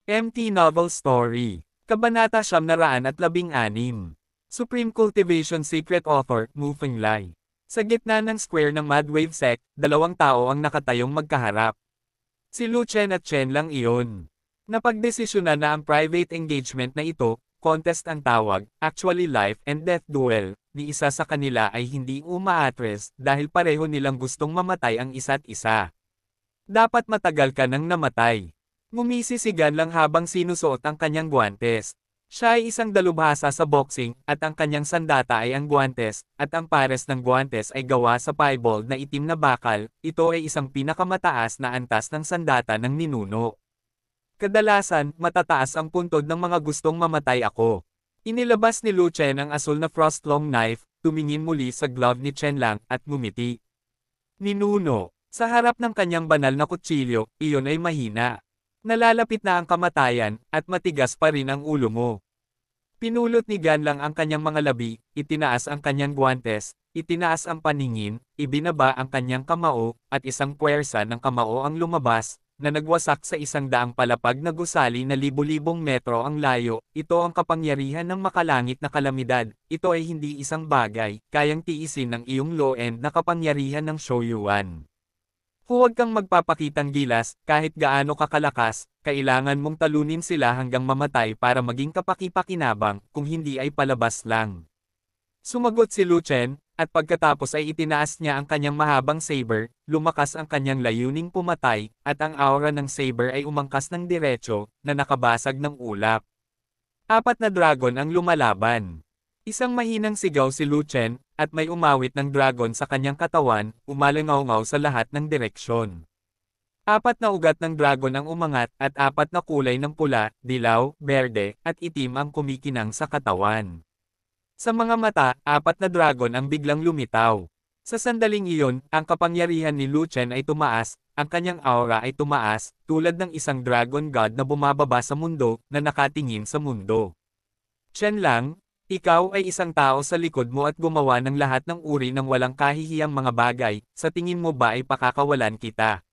MT Novel Story. Kabanata 916. Supreme Cultivation Secret Author, Mu Fenglai. Sa gitna ng square ng Madwave Sect, dalawang tao ang nakatayong magkaharap. Si Lu Chen at Chen Lang iyon. Napagdesisyonan na ang private engagement na ito, contest ang tawag, actually life and death duel, ni isa sa kanila ay hindi umaatres dahil pareho nilang gustong mamatay ang isa't isa. Dapat matagal ka nang namatay. Ngumisi si Gan Lang habang sinusuot ang kanyang guwantes. Siya ay isang dalubhasa sa boxing, at ang kanyang sandata ay ang guwantes, at ang pares ng guwantes ay gawa sa piebald na itim na bakal. Ito ay isang pinakamataas na antas ng sandata ng ninuno. Kadalasan, matataas ang puntod ng mga gustong mamatay ako. Inilabas ni Lu Chen ang asul na frostlong knife, tumingin muli sa glove ni Chen Lang, at ngumiti. Ninuno, sa harap ng kanyang banal na kutsilyo, iyon ay mahina. Nalalapit na ang kamatayan, at matigas pa rin ang ulo mo. Pinulot ni Gan Lang ang kanyang mga labi, itinaas ang kanyang guwantes, itinaas ang paningin, ibinaba ang kanyang kamao, at isang puwersa ng kamao ang lumabas, na nagwasak sa 100 palapag na gusali na libo-libong metro ang layo. Ito ang kapangyarihan ng makalangit na kalamidad. Ito ay hindi isang bagay, kayang tiisin ng iyong low-end na kapangyarihan ng Shoryuan. Huwag kang magpapakitang gilas, kahit gaano kakalakas, kailangan mong talunin sila hanggang mamatay para maging kapaki-pakinabang, kung hindi ay palabas lang. Sumagot si Lu Chen, at pagkatapos ay itinaas niya ang kanyang mahabang saber, lumakas ang kanyang layuning pumatay, at ang aura ng saber ay umangkas ng diretso, na nakabasag ng ulap. 4 na dragon ang lumalaban. Isang mahinang sigaw si Lu Chen, at may umawit ng dragon sa kanyang katawan, umalangaw-ngaw sa lahat ng direksyon. 4 na ugat ng dragon ang umangat, at 4 na kulay ng pula, dilaw, berde, at itim ang kumikinang sa katawan. Sa mga mata, 4 na dragon ang biglang lumitaw. Sa sandaling iyon, ang kapangyarihan ni Lu Chen ay tumaas, ang kanyang aura ay tumaas, tulad ng isang dragon god na bumababa sa mundo, na nakatingin sa mundo. Chen Lang, ikaw ay isang tao sa likod mo at gumawa ng lahat ng uri ng walang kahihiyang mga bagay, sa tingin mo ba ay pakakawalan kita?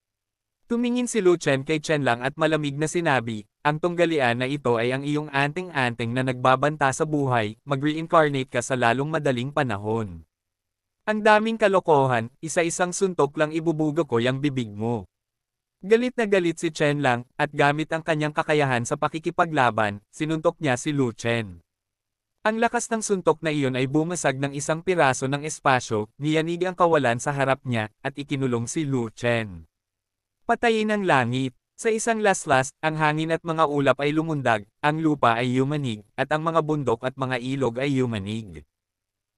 Tumingin si Lu Chen kay Chen Lang at malamig na sinabi, ang tunggalian na ito ay ang iyong anting-anting na nagbabanta sa buhay, mag-reincarnate ka sa lalong madaling panahon. Ang daming kalokohan, isa-isang suntok lang ibubuga ko yung bibig mo. Galit na galit si Chen Lang, at gamit ang kanyang kakayahan sa pakikipaglaban, sinuntok niya si Lu Chen. Ang lakas ng suntok na iyon ay bumasag ng isang piraso ng espasyo, niyanig ang kawalan sa harap niya, at ikinulong si Lu Chen. Patayin ang langit. Sa isang laslas, ang hangin at mga ulap ay lumundag, ang lupa ay yumanig, at ang mga bundok at mga ilog ay yumanig.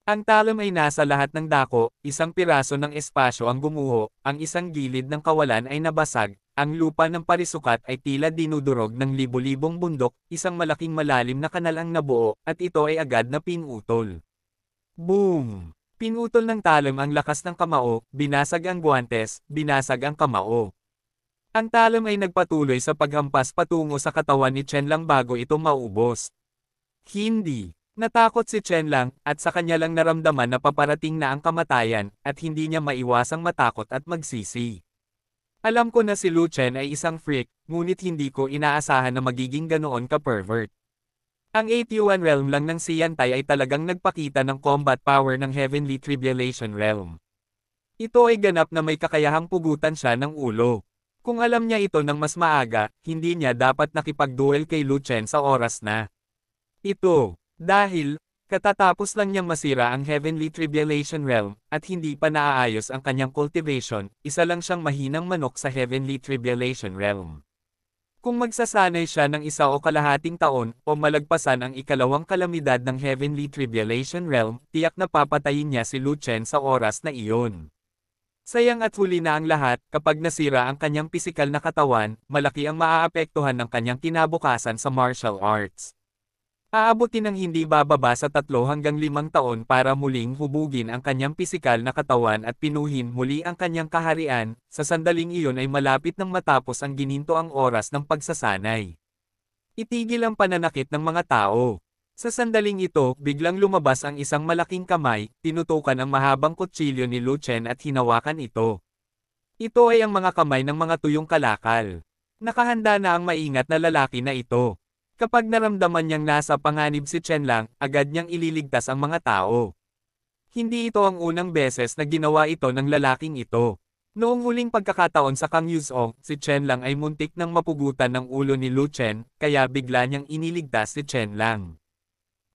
Ang talam ay nasa lahat ng dako, isang piraso ng espasyo ang gumuho, ang isang gilid ng kawalan ay nabasag, ang lupa ng parisukat ay tila dinudurog ng libo-libong bundok, isang malaking malalim na kanal ang nabuo, at ito ay agad na pinutol. Boom! Pinutol ng talam ang lakas ng kamao, binasag ang guwantes, binasag ang kamao. Ang talam ay nagpatuloy sa paghampas patungo sa katawan ni Chen Lang bago ito maubos. Hindi. Natakot si Chen Lang, at sa kanya lang naramdaman na paparating na ang kamatayan, at hindi niya maiwasang matakot at magsisi. Alam ko na si Lu Chen ay isang freak, ngunit hindi ko inaasahan na magiging ganoon ka-pervert. Ang 81 realm lang ng Siyantay ay talagang nagpakita ng combat power ng Heavenly Tribulation Realm. Ito ay ganap na may kakayahang pugutan siya ng ulo. Kung alam niya ito ng mas maaga, hindi niya dapat nakipag-duel kay Lu Chen sa oras na ito. Dahil, katatapos lang niyang masira ang Heavenly Tribulation Realm, at hindi pa naaayos ang kanyang cultivation, isa lang siyang mahinang manok sa Heavenly Tribulation Realm. Kung magsasanay siya ng 1 o kalahating taon, o malagpasan ang ikalawang kalamidad ng Heavenly Tribulation Realm, tiyak na papatayin niya si Lu Chen sa oras na iyon. Sayang at huli na ang lahat, kapag nasira ang kanyang pisikal na katawan, malaki ang maaapektuhan ng kanyang kinabukasan sa martial arts. Aabutin ng hindi bababa sa 3 hanggang 5 taon para muling hubugin ang kanyang pisikal na katawan at pinuhin muli ang kanyang kaharian. Sa sandaling iyon ay malapit nang matapos ang ginintoang oras ng pagsasanay. Itigil ang pananakit ng mga tao. Sa sandaling ito, biglang lumabas ang isang malaking kamay, tinutukan ang mahabang kutsilyo ni Lu Chen at hinawakan ito. Ito ay ang mga kamay ng mga tuyong kalakal. Nakahanda na ang maingat na lalaki na ito. Kapag naramdaman niyang nasa panganib si Chen Lang, agad niyang ililigtas ang mga tao. Hindi ito ang unang beses na ginawa ito ng lalaking ito. Noong huling pagkakataon sa Kang Yuzong, si Chen Lang ay muntik nang mapugutan ng ulo ni Lu Chen, kaya bigla niyang iniligtas si Chen Lang.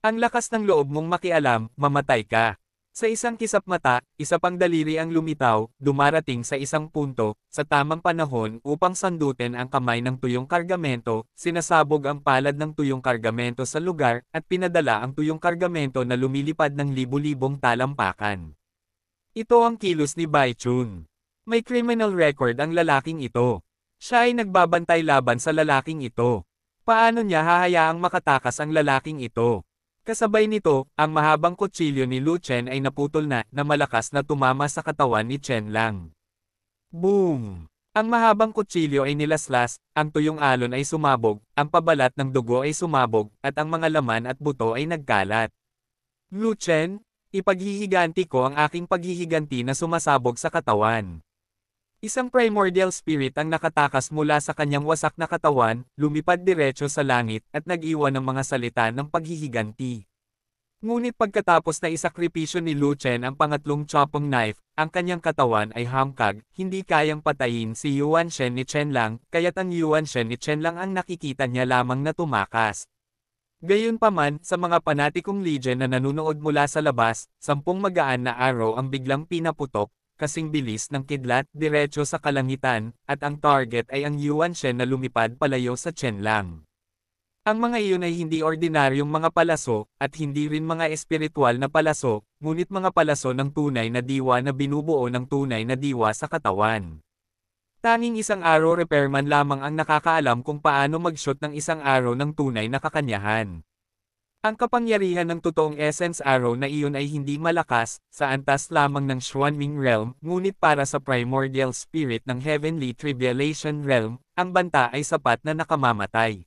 Ang lakas ng loob mong makialam, mamatay ka. Sa isang kisap mata, isa pang daliri ang lumitaw, dumarating sa isang punto, sa tamang panahon upang sandutin ang kamay ng tuyong kargamento, sinasabog ang palad ng tuyong kargamento sa lugar, at pinadala ang tuyong kargamento na lumilipad ng libu-libong talampakan. Ito ang kilos ni Bai Chun. May criminal record ang lalaking ito. Siya ay nagbabantay laban sa lalaking ito. Paano niya hahayaang makatakas ang lalaking ito? Kasabay nito, ang mahabang kutsilyo ni Lu Chen ay naputol na malakas na tumama sa katawan ni Chen Lang. Boom! Ang mahabang kutsilyo ay nilaslas, ang tuyong alon ay sumabog, ang pabalat ng dugo ay sumabog, at ang mga laman at buto ay nagkalat. Lu Chen, ipaghihiganti ko ang aking paghihiganti na sumasabog sa katawan. Isang primordial spirit ang nakatakas mula sa kanyang wasak na katawan, lumipad diretso sa langit at nag-iwan ng mga salita ng paghihiganti. Ngunit pagkatapos na isakripisyo ni Lu Chen ang pangatlong chopping knife, ang kanyang katawan ay hamkag, hindi kayang patayin si Yuan Shen ni Chen Lang, kaya't ang Yuan Shen ni Chen Lang ang nakikita niya lamang na tumakas. Gayunpaman, sa mga panatikong legion na nanunood mula sa labas, 10 magaan na araw ang biglang pinaputok, kasing bilis ng kidlat, diretso sa kalangitan, at ang target ay ang Yuan Shen na lumipad palayo sa Chen Lang. Ang mga iyon ay hindi ordinaryong mga palaso, at hindi rin mga espiritual na palaso, ngunit mga palaso ng tunay na diwa na binubuo ng tunay na diwa sa katawan. Tanging isang arrow repairman lamang ang nakakaalam kung paano mag-shoot ng isang arrow ng tunay na kakanyahan. Ang kapangyarihan ng totoong essence arrow na iyon ay hindi malakas, sa antas lamang ng Xuanming Realm, ngunit para sa primordial spirit ng Heavenly Tribulation Realm, ang banta ay sapat na nakamamatay.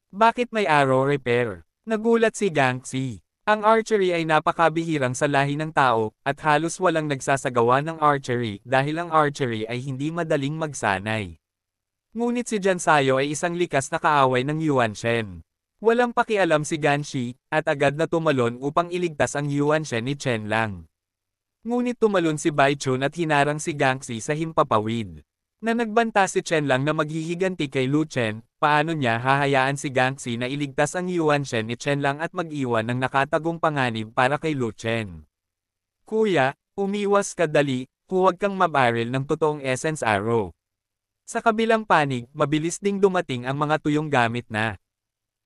Bakit may arrow repair? Nagulat si Gangxi. Ang archery ay napakabihirang sa lahi ng tao, at halos walang nagsasagawa ng archery dahil ang archery ay hindi madaling magsanay. Ngunit si Jansayo ay isang likas na kaaway ng Yuan Shen. Walang pakialam si Ganshi, at agad na tumalon upang iligtas ang Yuan Shen ni Chen Lang. Ngunit tumalon si Bai Chun at hinarang si Gangxi sa himpapawid. Na nagbanta si Chen Lang na maghihiganti kay Lu Chen, paano niya hahayaan si Gangxi na iligtas ang Yuan Shen ni Chen Lang at mag-iwan ng nakatagong panganib para kay Lu Chen? Kuya, umiwas ka dali, huwag kang mabaril ng totoong essence arrow. Sa kabilang panig, mabilis ding dumating ang mga tuyong gamit na.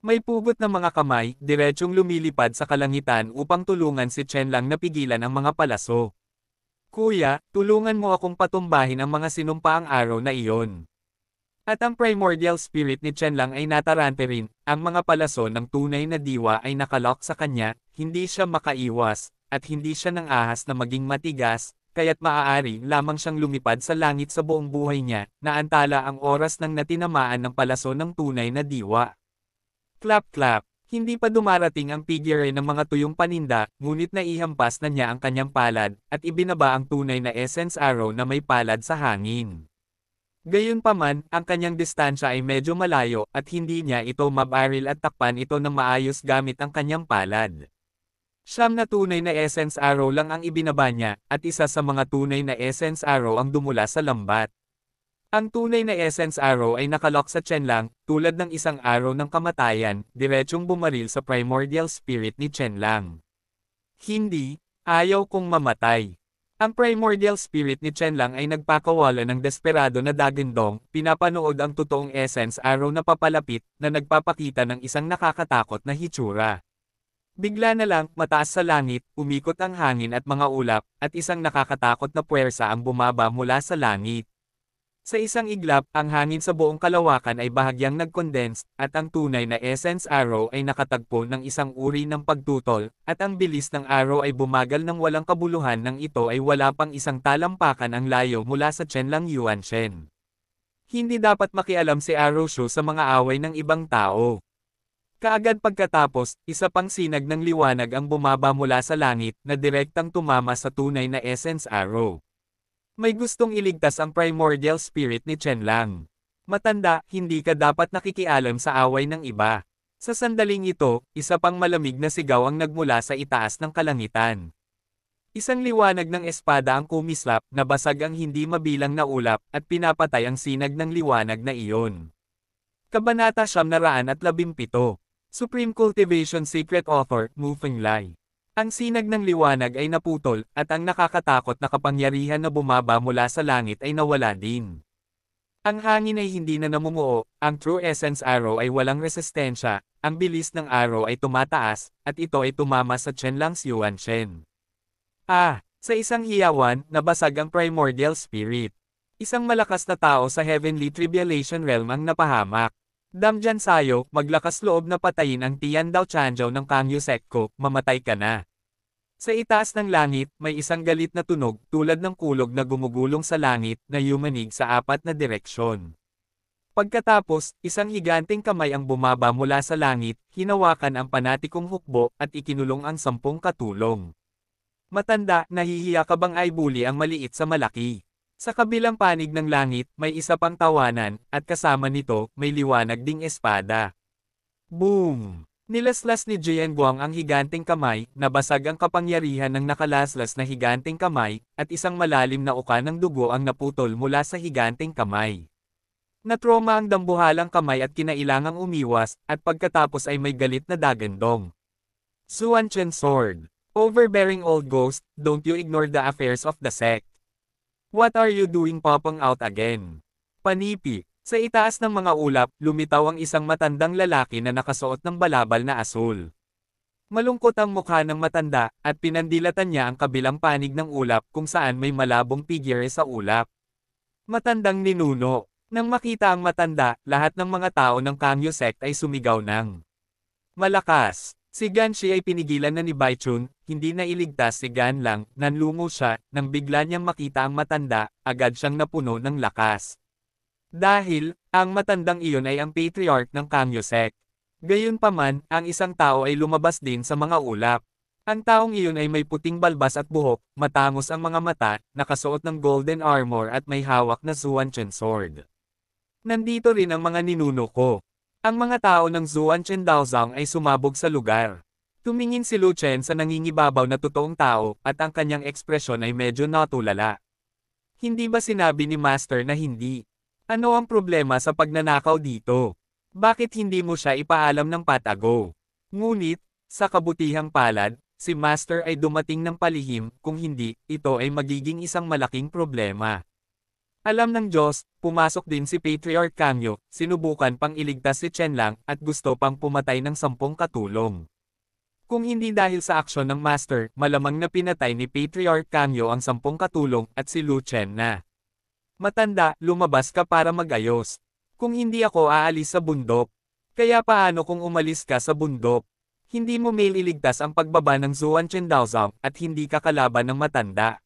May pugot na mga kamay, diretsyong lumilipad sa kalangitan upang tulungan si Chen Lang na pigilan ang mga palaso. Kuya, tulungan mo akong patumbahin ang mga sinumpaang araw na iyon. At ang primordial spirit ni Chen Lang ay natarante rin, ang mga palaso ng tunay na diwa ay nakalock sa kanya, hindi siya makaiwas, at hindi siya nang ahas na maging matigas, kaya't maaari lamang siyang lumipad sa langit sa buong buhay niya, naantala ang oras ng natinamaan ng palaso ng tunay na diwa. Clap clap, hindi pa dumarating ang figure ng mga tuyong paninda, ngunit naihampas na niya ang kanyang palad, at ibinaba ang tunay na essence arrow na may palad sa hangin. Gayunpaman, ang kanyang distansya ay medyo malayo at hindi niya ito mabaril at takpan ito ng maayos gamit ang kanyang palad. Siyam na tunay na essence arrow lang ang ibinaba niya, at isa sa mga tunay na essence arrow ang dumula sa lambat. Ang tunay na essence arrow ay nakalock sa Chen Lang, tulad ng isang arrow ng kamatayan, diretsyong bumaril sa primordial spirit ni Chen Lang. Hindi, ayaw kong mamatay. Ang primordial spirit ni Chen Lang ay nagpakawala ng desperado na dagandong, pinapanood ang totoong essence arrow na papalapit, na nagpapakita ng isang nakakatakot na hitsura. Bigla na lang, mataas sa langit, umikot ang hangin at mga ulap, at isang nakakatakot na puwersa ang bumaba mula sa langit. Sa isang iglap, ang hangin sa buong kalawakan ay bahagyang nag-condense, at ang tunay na essence arrow ay nakatagpo ng isang uri ng pagtutol, at ang bilis ng arrow ay bumagal ng walang kabuluhan nang ito ay wala pang isang talampakan ang layo mula sa Chen Lang Yuan Shen. Hindi dapat makialam si Arrow Shu sa mga away ng ibang tao. Kaagad pagkatapos, isa pang sinag ng liwanag ang bumaba mula sa langit na direktang tumama sa tunay na essence arrow. May gustong iligtas ang primordial spirit ni Chen Lang. Matanda, hindi ka dapat nakikialam sa away ng iba. Sa sandaling ito, isa pang malamig na sigaw ang nagmula sa itaas ng kalangitan. Isang liwanag ng espada ang kumislap, nabasag ang hindi mabilang na ulap, at pinapatay ang sinag ng liwanag na iyon. Kabanata 917. Supreme Cultivation Secret Author, Moving Lai. Ang sinag ng liwanag ay naputol, at ang nakakatakot na kapangyarihan na bumaba mula sa langit ay nawala din. Ang hangin ay hindi na namumuo, ang True Essence Arrow ay walang resistensya, ang bilis ng arrow ay tumataas, at ito ay tumama sa Chenlang's Yuan Shen. Sa isang hiyawan, nabasag ang Primordial Spirit. Isang malakas na tao sa Heavenly Tribulation Realm ang napahamak. Damjan sayo, maglakas loob na patayin ang Tian Dao Chanzhou ng Kangyu Sekko, mamatay ka na. Sa itaas ng langit, may isang galit na tunog, tulad ng kulog na gumugulong sa langit, na yumanig sa apat na direksyon. Pagkatapos, isang higanteng kamay ang bumaba mula sa langit, hinawakan ang panatikong hukbo, at ikinulong ang 10 katulong. Matanda, nahihiya ka bang i-bully ang maliit sa malaki? Sa kabilang panig ng langit, may isa pang tawanan, at kasama nito, may liwanag ding espada. Boom! Nilaslas ni Jian Guang ang higanteng kamay, nabasag ang kapangyarihan ng nakalaslas na higanteng kamay, at isang malalim na uka ng dugo ang naputol mula sa higanteng kamay. Natroma ang dambuhalang kamay at kinailangang umiwas, at pagkatapos ay may galit na dagandong. Zuan Chen Sword. Overbearing old ghost, don't you ignore the affairs of the sect. What are you doing popping out again? Panipi. Sa itaas ng mga ulap, lumitaw ang isang matandang lalaki na nakasuot ng balabal na asul. Malungkot ang mukha ng matanda, at pinandilatan niya ang kabilang panig ng ulap kung saan may malabong figure sa ulap. Matandang ninuno. Nang makita ang matanda, lahat ng mga tao ng Kangyu sect ay sumigaw ng malakas. Si Ganshi ay pinigilan na ni Baichun, hindi na iligtas si Gan lang, nanlungo siya, nang bigla niyang makita ang matanda, agad siyang napuno ng lakas. Dahil, ang matandang iyon ay ang patriarch ng Kangyu sect. Gayunpaman, ang isang tao ay lumabas din sa mga ulap. Ang taong iyon ay may puting balbas at buhok, matangos ang mga mata, nakasuot ng golden armor at may hawak na Zuan Chen sword. Nandito rin ang mga ninuno ko. Ang mga tao ng Zuan Chen Daozang ay sumabog sa lugar. Tumingin si Lu Chen sa nangingibabaw na totoong tao, at ang kanyang ekspresyon ay medyo natulala. Hindi ba sinabi ni Master na hindi? Ano ang problema sa pagnanakaw dito? Bakit hindi mo siya ipaalam ng patago? Ngunit, sa kabutihang palad, si Master ay dumating ng palihim, kung hindi, ito ay magiging isang malaking problema. Alam ng Diyos, pumasok din si Patriarch Kangyu, sinubukan pang iligtas si Chenlang, at gusto pang pumatay ng 10 katulong. Kung hindi dahil sa aksyon ng Master, malamang na pinatay ni Patriarch Kangyu ang 10 katulong, at si Lu Chen na. Matanda, lumabas ka para magayos. Kung hindi ako aalis sa bundok. Kaya paano kung umalis ka sa bundok? Hindi mo maililigtas ang pagbaba ng Zuan Chen Daozang, at hindi ka kalaban ng matanda.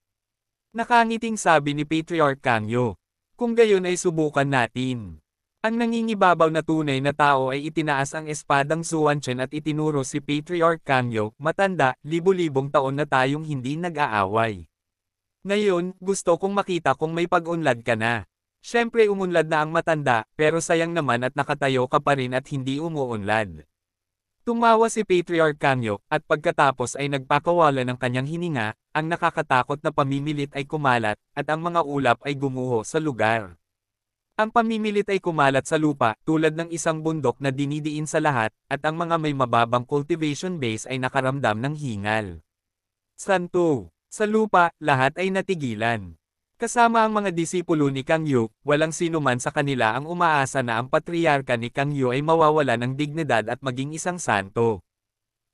Nakangiting sabi ni Patriarch Kangyu. Kung gayon ay subukan natin. Ang nangingibabaw na tunay na tao ay itinaas ang espadang Zuan Chen at itinuro si Patriarch Kangyu, matanda, libu-libong taon na tayong hindi nag-aaway. Ngayon, gusto kong makita kung may pag-unlad ka na. Siyempre umunlad na ang matanda, pero sayang naman at nakatayo ka pa rin at hindi umuunlad. Tumawa si Patriarch Kangyu, at pagkatapos ay nagpakawala ng kanyang hininga, ang nakakatakot na pamimilit ay kumalat, at ang mga ulap ay gumuho sa lugar. Ang pamimilit ay kumalat sa lupa, tulad ng isang bundok na dinidiin sa lahat, at ang mga may mababang cultivation base ay nakaramdam ng hingal. Santo! Sa lupa, lahat ay natigilan. Kasama ang mga disipulo ni Kangyu, walang sino man sa kanila ang umaasa na ang patriarka ni Kangyu ay mawawala ng dignidad at maging isang santo.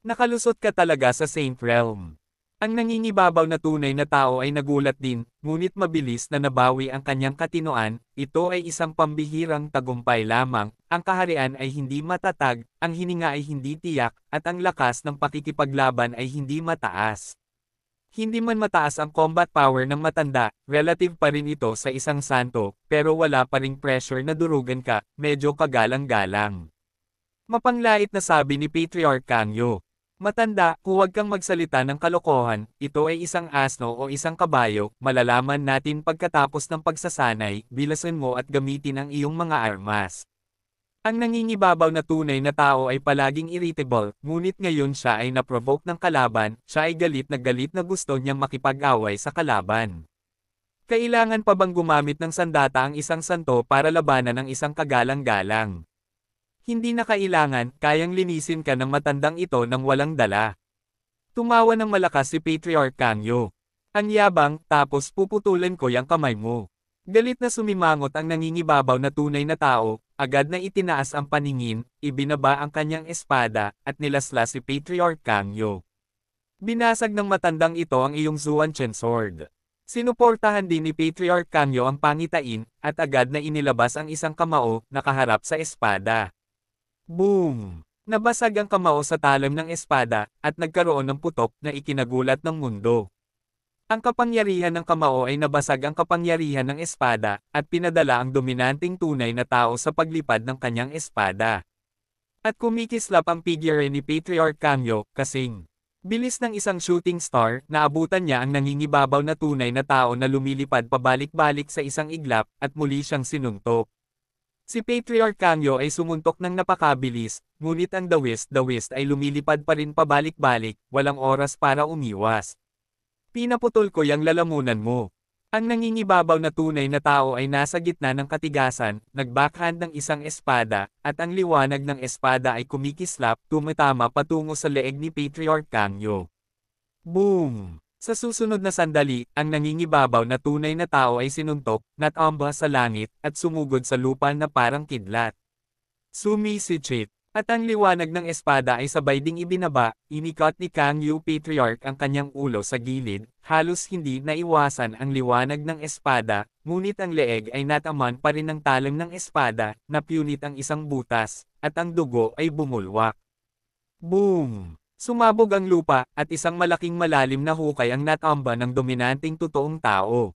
Nakalusot ka talaga sa Saint Realm. Ang nangingibabaw na tunay na tao ay nagulat din, ngunit mabilis na nabawi ang kanyang katinoan, ito ay isang pambihirang tagumpay lamang, ang kaharian ay hindi matatag, ang hininga ay hindi tiyak, at ang lakas ng pakikipaglaban ay hindi mataas. Hindi man mataas ang combat power ng matanda, relative pa rin ito sa isang santo, pero wala pa ring pressure na durugan ka, medyo kagalang-galang. Mapanglait na sabi ni Patriarch Kangyu. Matanda, huwag kang magsalita ng kalokohan, ito ay isang asno o isang kabayo, malalaman natin pagkatapos ng pagsasanay, bilasan mo at gamitin ang iyong mga armas. Ang nangingibabaw na tunay na tao ay palaging irritable, ngunit ngayon siya ay naprovoke ng kalaban, siya ay galit na gusto niyang makipag-away sa kalaban. Kailangan pa bang gumamit ng sandata ang isang santo para labanan ang isang kagalang-galang? Hindi na kailangan, kayang linisin ka ng matandang ito nang walang dala. Tumawa ng malakas si Patriarch Kangyo. Ang yabang, tapos puputulan ko yung kamay mo. Galit na sumimangot ang nangingibabaw na tunay na tao, agad na itinaas ang paningin, ibinaba ang kanyang espada, at nilaslas si Patriarch Kangyo. Binasag ng matandang ito ang iyong Zuanchen sword. Sinuportahan din ni Patriarch Kangyo ang pangitain, at agad na inilabas ang isang kamao, nakaharap sa espada. Boom! Nabasag ang kamao sa talim ng espada, at nagkaroon ng putok na ikinagulat ng mundo. Ang kapangyarihan ng kamao ay nabasag ang kapangyarihan ng espada, at pinadala ang dominanteng tunay na tao sa paglipad ng kanyang espada. At kumikislap ang figure ni Patriarch Kangyo, kasing bilis ng isang shooting star, naabutan niya ang nangingibabaw na tunay na tao na lumilipad pabalik-balik sa isang iglap, at muli siyang sinuntok. Si Patriarch Kangyo ay sumuntok ng napakabilis, ngunit ang The West ay lumilipad pa rin pabalik-balik, walang oras para umiwas. Pinaputol ko yung lalamunan mo. Ang nangingibabaw na tunay na tao ay nasa gitna ng katigasan, nagbackhand ng isang espada, at ang liwanag ng espada ay kumikislap, tumatama patungo sa leeg ni Patriarch Kangyo. Boom! Sa susunod na sandali, ang nangingibabaw na tunay na tao ay sinuntok, natamba sa langit, at sumugod sa lupa na parang kidlat. Sumisikip, at ang liwanag ng espada ay sabay ding ibinaba, inikot ni Kangyo Patriarch ang kanyang ulo sa gilid, halos hindi naiwasan ang liwanag ng espada, ngunit ang leeg ay nataman pa rin ng talim ng espada, napunit ang isang butas, at ang dugo ay bumulwak. Boom! Sumabog ang lupa, at isang malaking malalim na hukay ang natamba ng dominanteng totoong tao.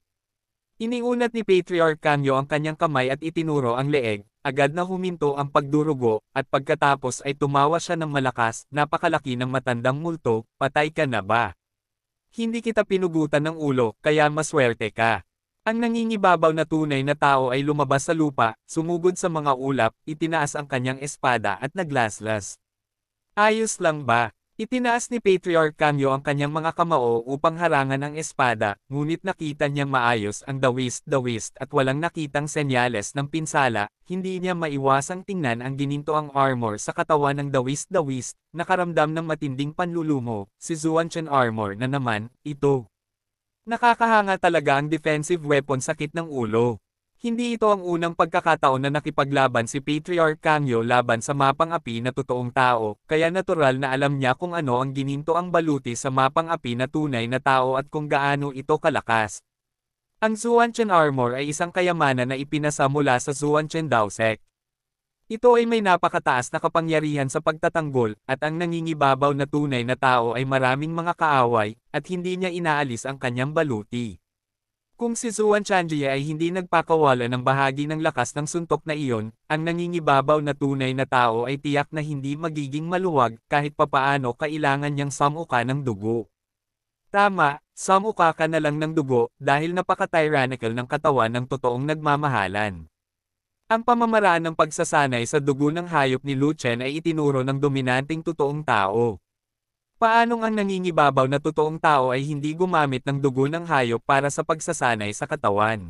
Iniunat ni Patriarch Kangyo ang kanyang kamay at itinuro ang leeg, agad na huminto ang pagdurugo, at pagkatapos ay tumawa siya ng malakas, napakalaki ng matandang multo, patay ka na ba? Hindi kita pinugutan ng ulo, kaya maswerte ka. Ang nangingibabaw na tunay na tao ay lumabas sa lupa, sumugod sa mga ulap, itinaas ang kanyang espada at naglaslas. Ayos lang ba? Itinaas ni Patriarch Kangyo ang kanyang mga kamao upang harangan ang espada, ngunit nakita niyang maayos ang The West at walang nakitang senyales ng pinsala, hindi niya maiwasang tingnan ang ginintoang armor sa katawan ng The West, nakaramdam ng matinding panlulumo, si Zuanchen armor na naman, ito. Nakakahanga talaga ang defensive weapon sakit ng ulo. Hindi ito ang unang pagkakataon na nakipaglaban si Patriarch Kangyo laban sa mapang api na totoong tao, kaya natural na alam niya kung ano ang gininto ang baluti sa mapang api na tunay na tao at kung gaano ito kalakas. Ang Zuanchen armor ay isang kayamanan na ipinasa mula sa Zuanchen Daosek. Ito ay may napakataas na kapangyarihan sa pagtatanggol, at ang nangingibabaw na tunay na tao ay maraming mga kaaway, at hindi niya inaalis ang kanyang baluti. Kung si Zuanchanjie ay hindi nagpakawala ng bahagi ng lakas ng suntok na iyon, ang nangingibabaw na tunay na tao ay tiyak na hindi magiging maluwag kahit papaano kailangan niyang samuka ng dugo. Tama, samuka ka na lang ng dugo dahil napaka-tyrannical ng katawan ng totoong nagmamahalan. Ang pamamaraan ng pagsasanay sa dugo ng hayop ni Lu Chen ay itinuro ng dominanteng totoong tao. Paanong ang nangingibabaw na totoong tao ay hindi gumamit ng dugo ng hayop para sa pagsasanay sa katawan?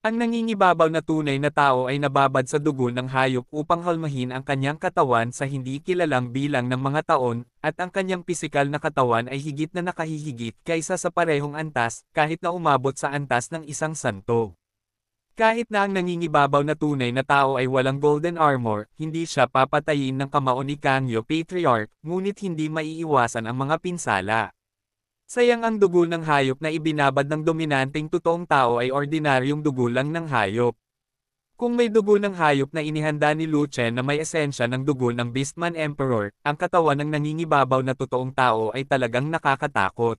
Ang nangingibabaw na tunay na tao ay nababad sa dugo ng hayop upang halmahin ang kanyang katawan sa hindi kilalang bilang ng mga taon, at ang kanyang pisikal na katawan ay higit na nakahihigit kaysa sa parehong antas, kahit na umabot sa antas ng isang santo. Kahit na ang nangingibabaw na tunay na tao ay walang golden armor, hindi siya papatayin ng kamao ni Kangyo Patriarch, ngunit hindi maiiwasan ang mga pinsala. Sayang ang dugo ng hayop na ibinabad ng dominanteng totoong tao ay ordinaryong dugo lang ng hayop. Kung may dugo ng hayop na inihanda ni Lu Chen na may esensya ng dugo ng Beastman Emperor, ang katawan ng nangingibabaw na totoong tao ay talagang nakakatakot.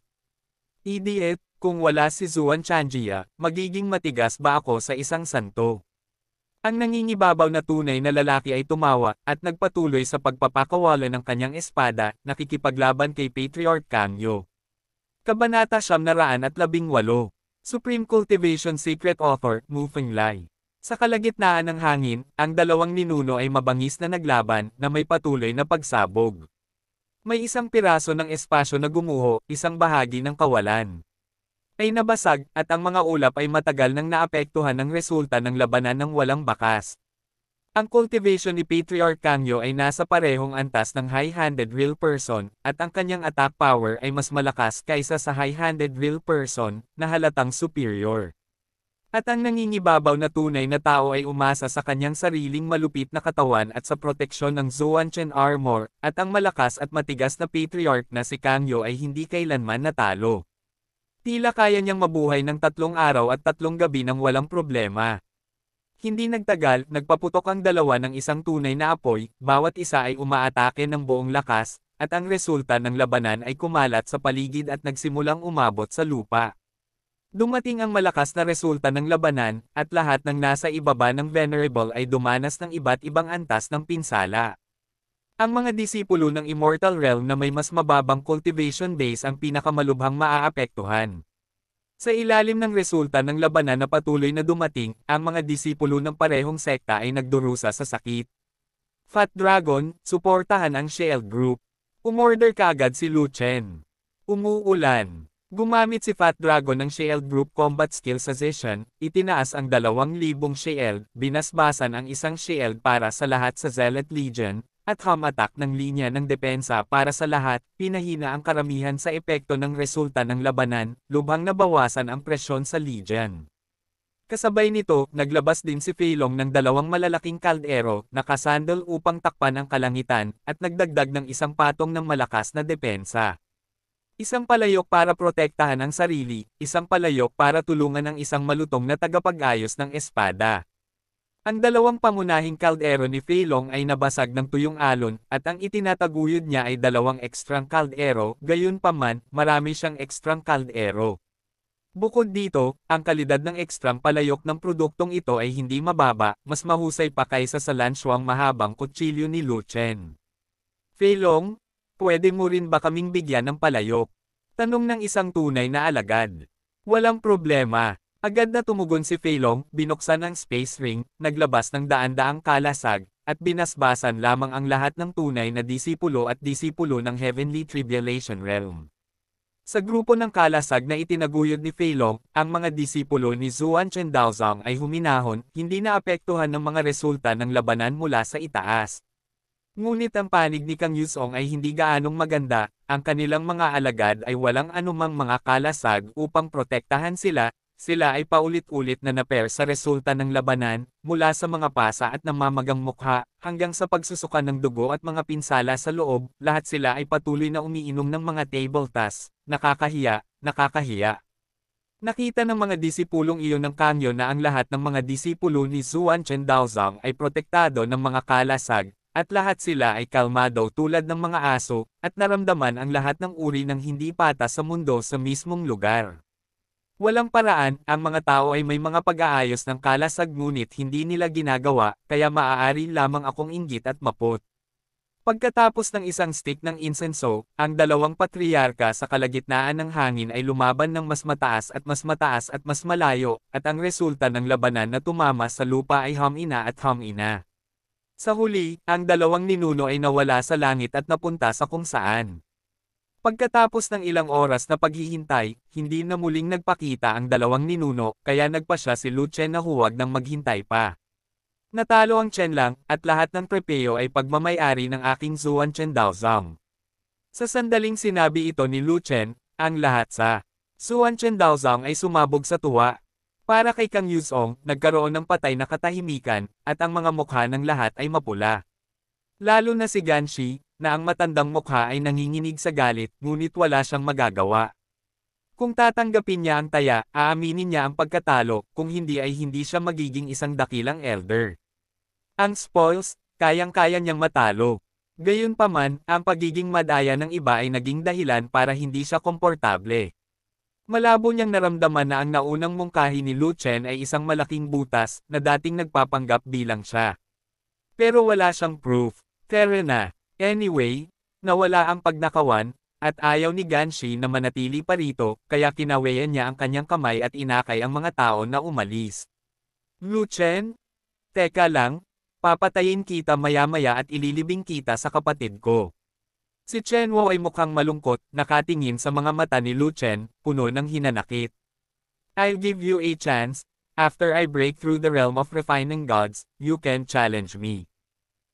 Idiot, kung wala si Zuanchanjie, magiging matigas ba ako sa isang santo? Ang nangingibabaw na tunay na lalaki ay tumawa at nagpatuloy sa pagpapakawala ng kanyang espada, nakikipaglaban kay Patriarch Kangyo. Kabanata 918. Supreme Cultivation Secret Author, Mu Fenglai. Sa kalagitnaan ng hangin, ang dalawang ninuno ay mabangis na naglaban na may patuloy na pagsabog. May isang piraso ng espasyo na gumuho, isang bahagi ng kawalan ay nabasag, at ang mga ulap ay matagal nang naapektuhan ng resulta ng labanan ng walang bakas. Ang cultivation ni Patriarch Kangyo ay nasa parehong antas ng high-handed real person, at ang kanyang attack power ay mas malakas kaysa sa high-handed real person, na halatang superior. At ang nangingibabaw na tunay na tao ay umasa sa kanyang sariling malupit na katawan at sa proteksyon ng Zuanchen armor, at ang malakas at matigas na Patriarch na si Kangyo ay hindi kailanman natalo. Tila kaya niyang mabuhay ng 3 araw at 3 gabi nang walang problema. Hindi nagtagal, nagpaputok ang dalawa ng isang tunay na apoy, bawat isa ay umaatake ng buong lakas, at ang resulta ng labanan ay kumalat sa paligid at nagsimulang umabot sa lupa. Dumating ang malakas na resulta ng labanan, at lahat ng nasa ibaba ng Venerable ay dumanas ng iba't ibang antas ng pinsala. Ang mga disipulo ng Immortal Realm na may mas mababang cultivation base ang pinakamalubhang maaapektuhan. Sa ilalim ng resulta ng labanan na patuloy na dumating, ang mga disipulo ng parehong sekta ay nagdurusa sa sakit. Fat Dragon, suportahan ang Shield Group. Umorder kaagad si Lu Chen. Umuulan. Gumamit si Fat Dragon ng Shield Group Combat Skill sa Zishan, itinaas ang 2,000 shield, binasbasan ang isang shield para sa lahat sa Zealot Legion, at home attack ng linya ng depensa para sa lahat, pinahina ang karamihan sa epekto ng resulta ng labanan, lubhang nabawasan ang presyon sa Legion. Kasabay nito, naglabas din si Fei Long ng 2 malalaking kaldero, nakasandal upang takpan ang kalangitan, at nagdagdag ng isang patong ng malakas na depensa. Isang palayok para protektahan ang sarili, isang palayok para tulungan ang isang malutong na tagapag-ayos ng espada. Ang 2 pangunahing kaldero ni Fei Long ay nabasag ng tuyong alon, at ang itinataguyod niya ay 2 ekstrang kaldero, gayunpaman, marami siyang ekstrang kaldero. Bukod dito, ang kalidad ng ekstrang palayok ng produktong ito ay hindi mababa, mas mahusay pa kaysa sa lanswang mahabang kutsilyo ni Lu Chen. Fei Long, pwede mo rin ba kaming bigyan ng palayok? Tanong ng isang tunay na alagad. Walang problema. Agad na tumugon si Fei Long, binuksan ang space ring, naglabas ng daan-daang kalasag, at binasbasan lamang ang lahat ng tunay na disipulo at disipulo ng Heavenly Tribulation Realm. Sa grupo ng kalasag na itinaguyod ni Fei Long, ang mga disipulo ni Zuan Chen Daozang ay huminahon, hindi naapektuhan ng mga resulta ng labanan mula sa itaas. Ngunit ang panig ni Kang Yuzong ay hindi gaanong maganda, ang kanilang mga alagad ay walang anumang mga kalasag upang protektahan sila. Sila ay paulit-ulit na naper sa resulta ng labanan, mula sa mga pasa at namamagang mukha, hanggang sa pagsusuka ng dugo at mga pinsala sa loob, lahat sila ay patuloy na umiinom ng mga table tas. Nakakahiya, nakakahiya. Nakita ng mga disipulong iyon ng Kangyo na ang lahat ng mga disipulo ni Zuan Chen Daozang ay protektado ng mga kalasag, at lahat sila ay kalmado tulad ng mga aso, at naramdaman ang lahat ng uri ng hindi patas sa mundo sa mismong lugar. Walang paraan, ang mga tao ay may mga pag-aayos ng kalasag ngunit hindi nila ginagawa, kaya maaari lamang akong inggit at mapot. Pagkatapos ng isang stick ng insenso, ang 2 patriarka sa kalagitnaan ng hangin ay lumaban ng mas mataas at mas malayo, at ang resulta ng labanan na tumama sa lupa ay hum-ina at hum-ina. Sa huli, ang 2 ninuno ay nawala sa langit at napunta sa kung saan. Pagkatapos ng ilang oras na paghihintay, hindi na muling nagpakita ang 2 ninuno, kaya nagpasya si Lu Chen na huwag nang maghintay pa. Natalo ang Chen Lang, at lahat ng prepeo ay pagmamay-ari ng aking Zuan Chen Daozang. Sa sandaling sinabi ito ni Lu Chen, ang lahat sa Zuan Chen Daozang ay sumabog sa tuwa. Para kay Kang Yuzong, nagkaroon ng patay na katahimikan, at ang mga mukha ng lahat ay mapula. Lalo na si Ganshi, na ang matandang mukha ay nanginginig sa galit, ngunit wala siyang magagawa. Kung tatanggapin niya ang taya, aaminin niya ang pagkatalo, kung hindi ay hindi siya magiging isang dakilang elder. Ang spoils, kayang-kaya niyang matalo. Gayunpaman, ang pagiging madaya ng iba ay naging dahilan para hindi siya komportable. Malabo niyang naramdaman na ang naunang mungkahi ni Lu Chen ay isang malaking butas na dating nagpapanggap bilang siya. Pero wala siyang proof. Tara na. Anyway, nawala ang pagnakawan, at ayaw ni Ganshi na manatili pa rito, kaya kinawayan niya ang kanyang kamay at inakay ang mga tao na umalis. Lu Chen? Teka lang, papatayin kita maya-maya at ililibing kita sa kapatid ko. Si Chen Wu ay mukhang malungkot, nakatingin sa mga mata ni Lu Chen, puno ng hinanakit. I'll give you a chance, after I break through the realm of refining gods, you can challenge me.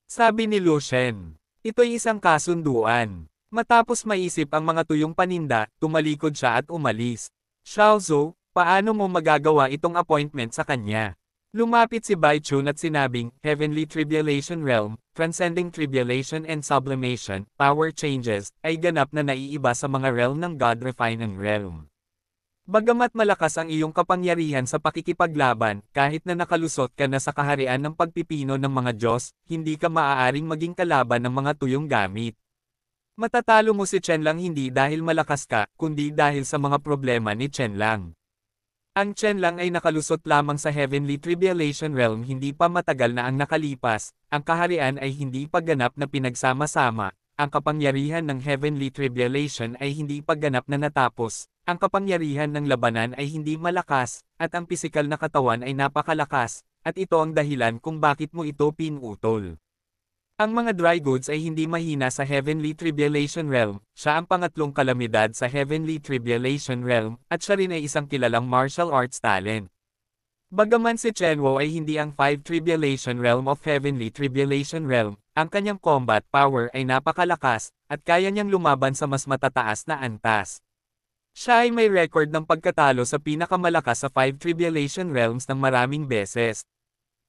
Sabi ni Lu Chen. Ito'y isang kasunduan. Matapos maisip ang mga tuyong paninda, tumalikod siya at umalis. Xiaozhou, paano mo magagawa itong appointment sa kanya? Lumapit si Bai Chun at sinabing, Heavenly Tribulation Realm, Transcending Tribulation and Sublimation, Power Changes, ay ganap na naiiba sa mga realm ng God Refining Realm. Bagamat malakas ang iyong kapangyarihan sa pakikipaglaban, kahit na nakalusot ka na sa kaharian ng pagpipino ng mga Diyos, hindi ka maaaring maging kalaban ng mga tuyong gamit. Matatalo mo si Chen Lang hindi dahil malakas ka, kundi dahil sa mga problema ni Chen Lang. Ang Chen Lang ay nakalusot lamang sa Heavenly Tribulation Realm hindi pa matagal na ang nakalipas, ang kaharian ay hindi pa ganap na pinagsama-sama, ang kapangyarihan ng Heavenly Tribulation ay hindi pa ganap na natapos, ang kapangyarihan ng labanan ay hindi malakas, at ang pisikal na katawan ay napakalakas, at ito ang dahilan kung bakit mo ito pinutol. Ang mga dry goods ay hindi mahina sa Heavenly Tribulation Realm, siya ang pangatlong kalamidad sa Heavenly Tribulation Realm, at siya rin ay isang kilalang martial arts talent. Bagaman si Chen Wu ay hindi ang 5 Tribulation Realm of Heavenly Tribulation Realm, ang kanyang combat power ay napakalakas, at kaya niyang lumaban sa mas matataas na antas. Siya ay may record ng pagkatalo sa pinakamalakas sa 5 Tribulation Realms ng maraming beses.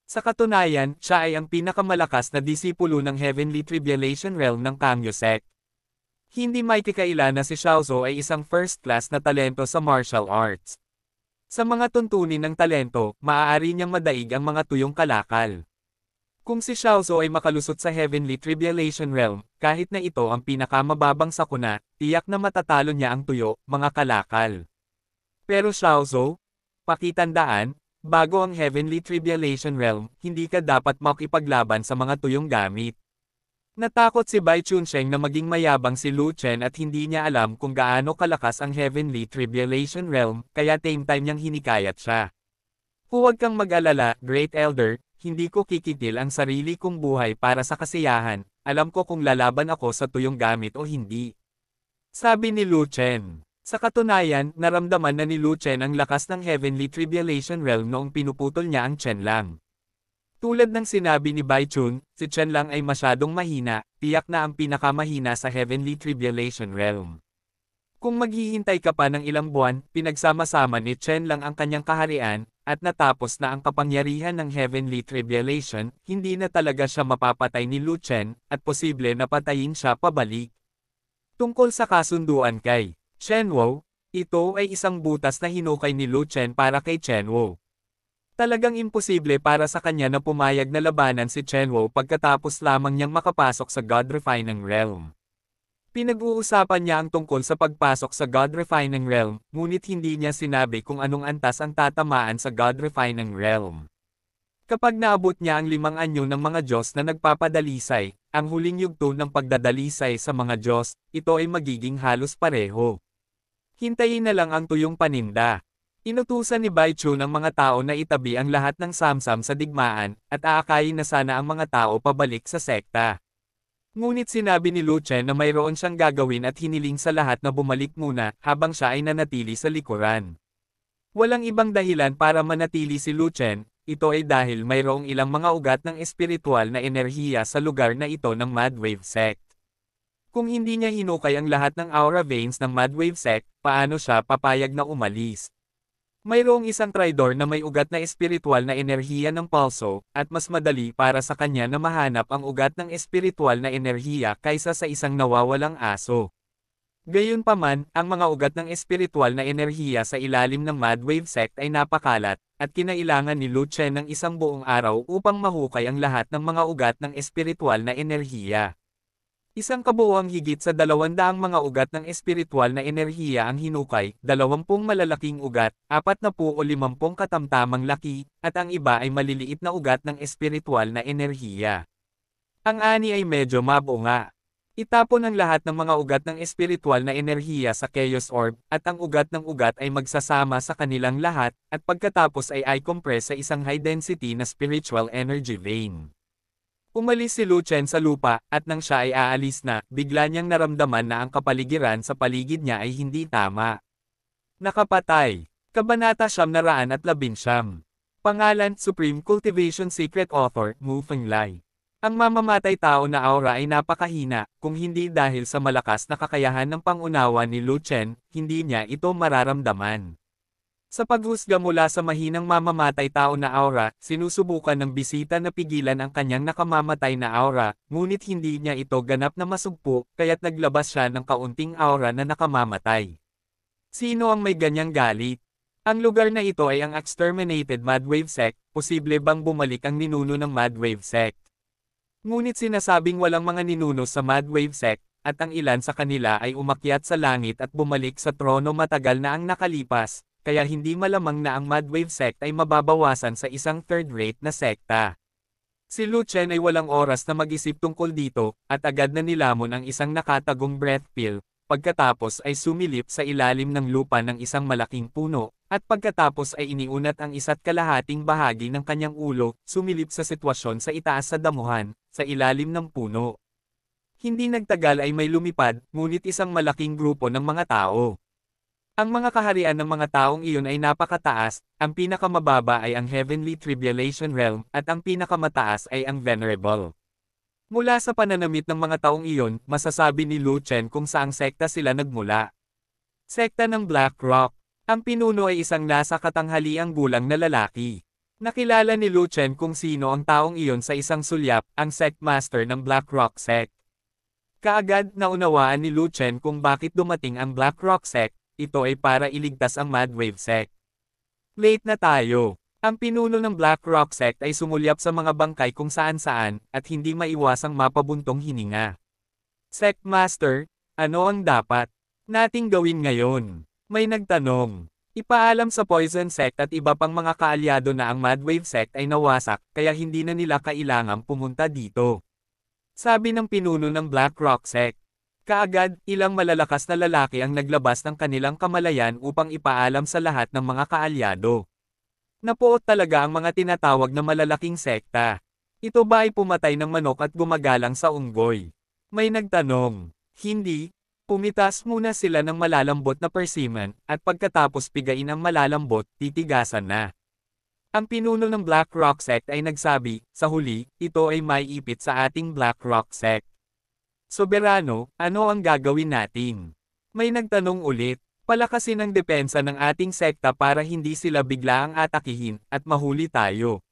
Sa katunayan, siya ay ang pinakamalakas na disipulo ng Heavenly Tribulation Realm ng Kangyo Sect. Hindi may kikaila na si Xiaozhou ay isang first-class na talento sa martial arts. Sa mga tuntunin ng talento, maaari niyang madaig ang mga tuyong kalakal. Kung si Xiaozhou ay makalusot sa Heavenly Tribulation Realm, kahit na ito ang pinakamababang sakuna, tiyak na matatalo niya ang tuyo, mga kalakal. Pero Xiaozhou, pakitandaan, bago ang Heavenly Tribulation Realm, hindi ka dapat makipaglaban sa mga tuyong gamit. Natakot si Bai Chunsheng na maging mayabang si Lu Chen at hindi niya alam kung gaano kalakas ang Heavenly Tribulation Realm, kaya time niyang hinikayat siya. Huwag kang mag-alala, Great Elder, hindi ko kikitil ang sarili kong buhay para sa kasiyahan, alam ko kung lalaban ako sa tuyong gamit o hindi. Sabi ni Lu Chen. Sa katunayan, naramdaman na ni Lu Chen ang lakas ng Heavenly Tribulation Realm noong pinuputol niya ang Chen Lang. Tulad ng sinabi ni Bai Chun, si Chen Lang ay masyadong mahina, tiyak na ang pinakamahina sa Heavenly Tribulation Realm. Kung maghihintay ka pa ng ilang buwan, pinagsama-sama ni Chen Lang ang kanyang kaharian, at natapos na ang kapangyarihan ng Heavenly Tribulation, hindi na talaga siya mapapatay ni Lu Chen, at posible na patayin siya pabalik. Tungkol sa kasunduan kay Chen Wu, ito ay isang butas na hinukay ni Lu Chen para kay Chen Wu. Talagang imposible para sa kanya na pumayag na labanan si Chen Wu pagkatapos lamang niyang makapasok sa God Refining Realm. Pinag-uusapan niya ang tungkol sa pagpasok sa God Refining Realm, ngunit hindi niya sinabi kung anong antas ang tatamaan sa God Refining Realm. Kapag naabot niya ang 5 anyo ng mga Diyos na nagpapadalisay, ang huling yugto ng pagdadalisay sa mga Diyos, ito ay magiging halos pareho. Hintayin na lang ang tuyong paninda. Inutusan ni Bai Chun ang mga tao na itabi ang lahat ng samsam sa digmaan, at aakayin na sana ang mga tao pabalik sa sekta. Ngunit sinabi ni Lu Chen na mayroon siyang gagawin at hiniling sa lahat na bumalik muna, habang siya ay nanatili sa likuran. Walang ibang dahilan para manatili si Lu Chen, ito ay dahil mayroong ilang mga ugat ng espiritual na enerhiya sa lugar na ito ng Madwave Sect. Kung hindi niya hinukay ang lahat ng aura veins ng Madwave Sect, paano siya papayag na umalis? Mayroong isang traidor na may ugat na espiritual na enerhiya ng pulso, at mas madali para sa kanya na mahanap ang ugat ng espiritual na enerhiya kaysa sa isang nawawalang aso. Gayunpaman, ang mga ugat ng espiritual na enerhiya sa ilalim ng Madwave Sect ay napakalat, at kinailangan ni Lu Chen ng isang buong araw upang mahukay ang lahat ng mga ugat ng espiritual na enerhiya. Isang kabuuang higit sa 200 mga ugat ng espiritual na enerhiya ang hinukay, 20 malalaking ugat, 40 o 50 katamtamang laki, at ang iba ay maliliit na ugat ng espiritual na enerhiya. Ang ani ay medyo mabunga. Itapon ang lahat ng mga ugat ng espiritual na enerhiya sa Chaos Orb, at ang ugat ng ugat ay magsasama sa kanilang lahat, at pagkatapos ay i-compress sa isang high-density na spiritual energy vein. Umalis si Luchen sa lupa, at nang siya ay aalis na, bigla niyang naramdaman na ang kapaligiran sa paligid niya ay hindi tama. Nakapatay. Kabanata 919. Pangalan, Supreme Cultivation Secret Author, Mu Fenglai. Ang mamamatay tao na aura ay napakahina, kung hindi dahil sa malakas na kakayahan ng pangunawa ni Luchen, hindi niya ito mararamdaman. Sa paghusga mula sa mahinang mamamatay tao na aura, sinusubukan ng bisita na pigilan ang kanyang nakamamatay na aura, ngunit hindi niya ito ganap na masugpo, kaya't naglabas siya ng kaunting aura na nakamamatay. Sino ang may ganyang galit? Ang lugar na ito ay ang exterminated Madwave Sect, posible bang bumalik ang ninuno ng Madwave Sect? Ngunit sinasabing walang mga ninuno sa Madwave Sect, at ang ilan sa kanila ay umakyat sa langit at bumalik sa trono matagal na ang nakalipas, kaya hindi malamang na ang Madwave Sect ay mababawasan sa isang third-rate na sekta. Si Luchen ay walang oras na mag-isip tungkol dito, at agad na nilamon ang isang nakatagong breath pill, pagkatapos ay sumilip sa ilalim ng lupa ng isang malaking puno, at pagkatapos ay iniunat ang isa't kalahating bahagi ng kanyang ulo, sumilip sa sitwasyon sa itaas sa damuhan, sa ilalim ng puno. Hindi nagtagal ay may lumipad, ngunit isang malaking grupo ng mga tao. Ang mga kaharian ng mga taong iyon ay napakataas, ang pinakamababa ay ang Heavenly Tribulation Realm, at ang pinakamataas ay ang Venerable. Mula sa pananamit ng mga taong iyon, masasabi ni Luchen kung saang sekta sila nagmula. Sekta ng Black Rock. Ang pinuno ay isang nasa katanghaliang gulang na lalaki. Nakilala ni Luchen kung sino ang taong iyon sa isang sulyap, ang Sect Master ng Black Rock Sect. Kaagad naunawaan ni Luchen kung bakit dumating ang Black Rock Sect. Ito ay para iligtas ang Madwave Sect. Late na tayo. Ang pinuno ng Black Rock Sect ay sumulyap sa mga bangkay kung saan-saan, at hindi maiwasang mapabuntong hininga. Sect Master, ano ang dapat nating gawin ngayon? May nagtanong. Ipaalam sa Poison Sect at iba pang mga kaalyado na ang Madwave Sect ay nawasak, kaya hindi na nila kailangang pumunta dito. Sabi ng pinuno ng Black Rock Sect. Kaagad, ilang malalakas na lalaki ang naglabas ng kanilang kamalayan upang ipaalam sa lahat ng mga kaalyado. Napuot talaga ang mga tinatawag na malalaking sekta. Ito ba ay pumatay ng manok at gumagalang sa unggoy? May nagtanong. Hindi. Pumitas muna sila ng malalambot na persimmon, at pagkatapos pigain ang malalambot, titigasan na. Ang pinuno ng Black Rock Sect ay nagsabi, sa huli, ito ay maiipit sa ating Black Rock Sect. Soberano, ano ang gagawin natin? May nagtanong ulit, palakasin ang depensa ng ating sekta para hindi sila bigla ang atakihin, at mahuli tayo.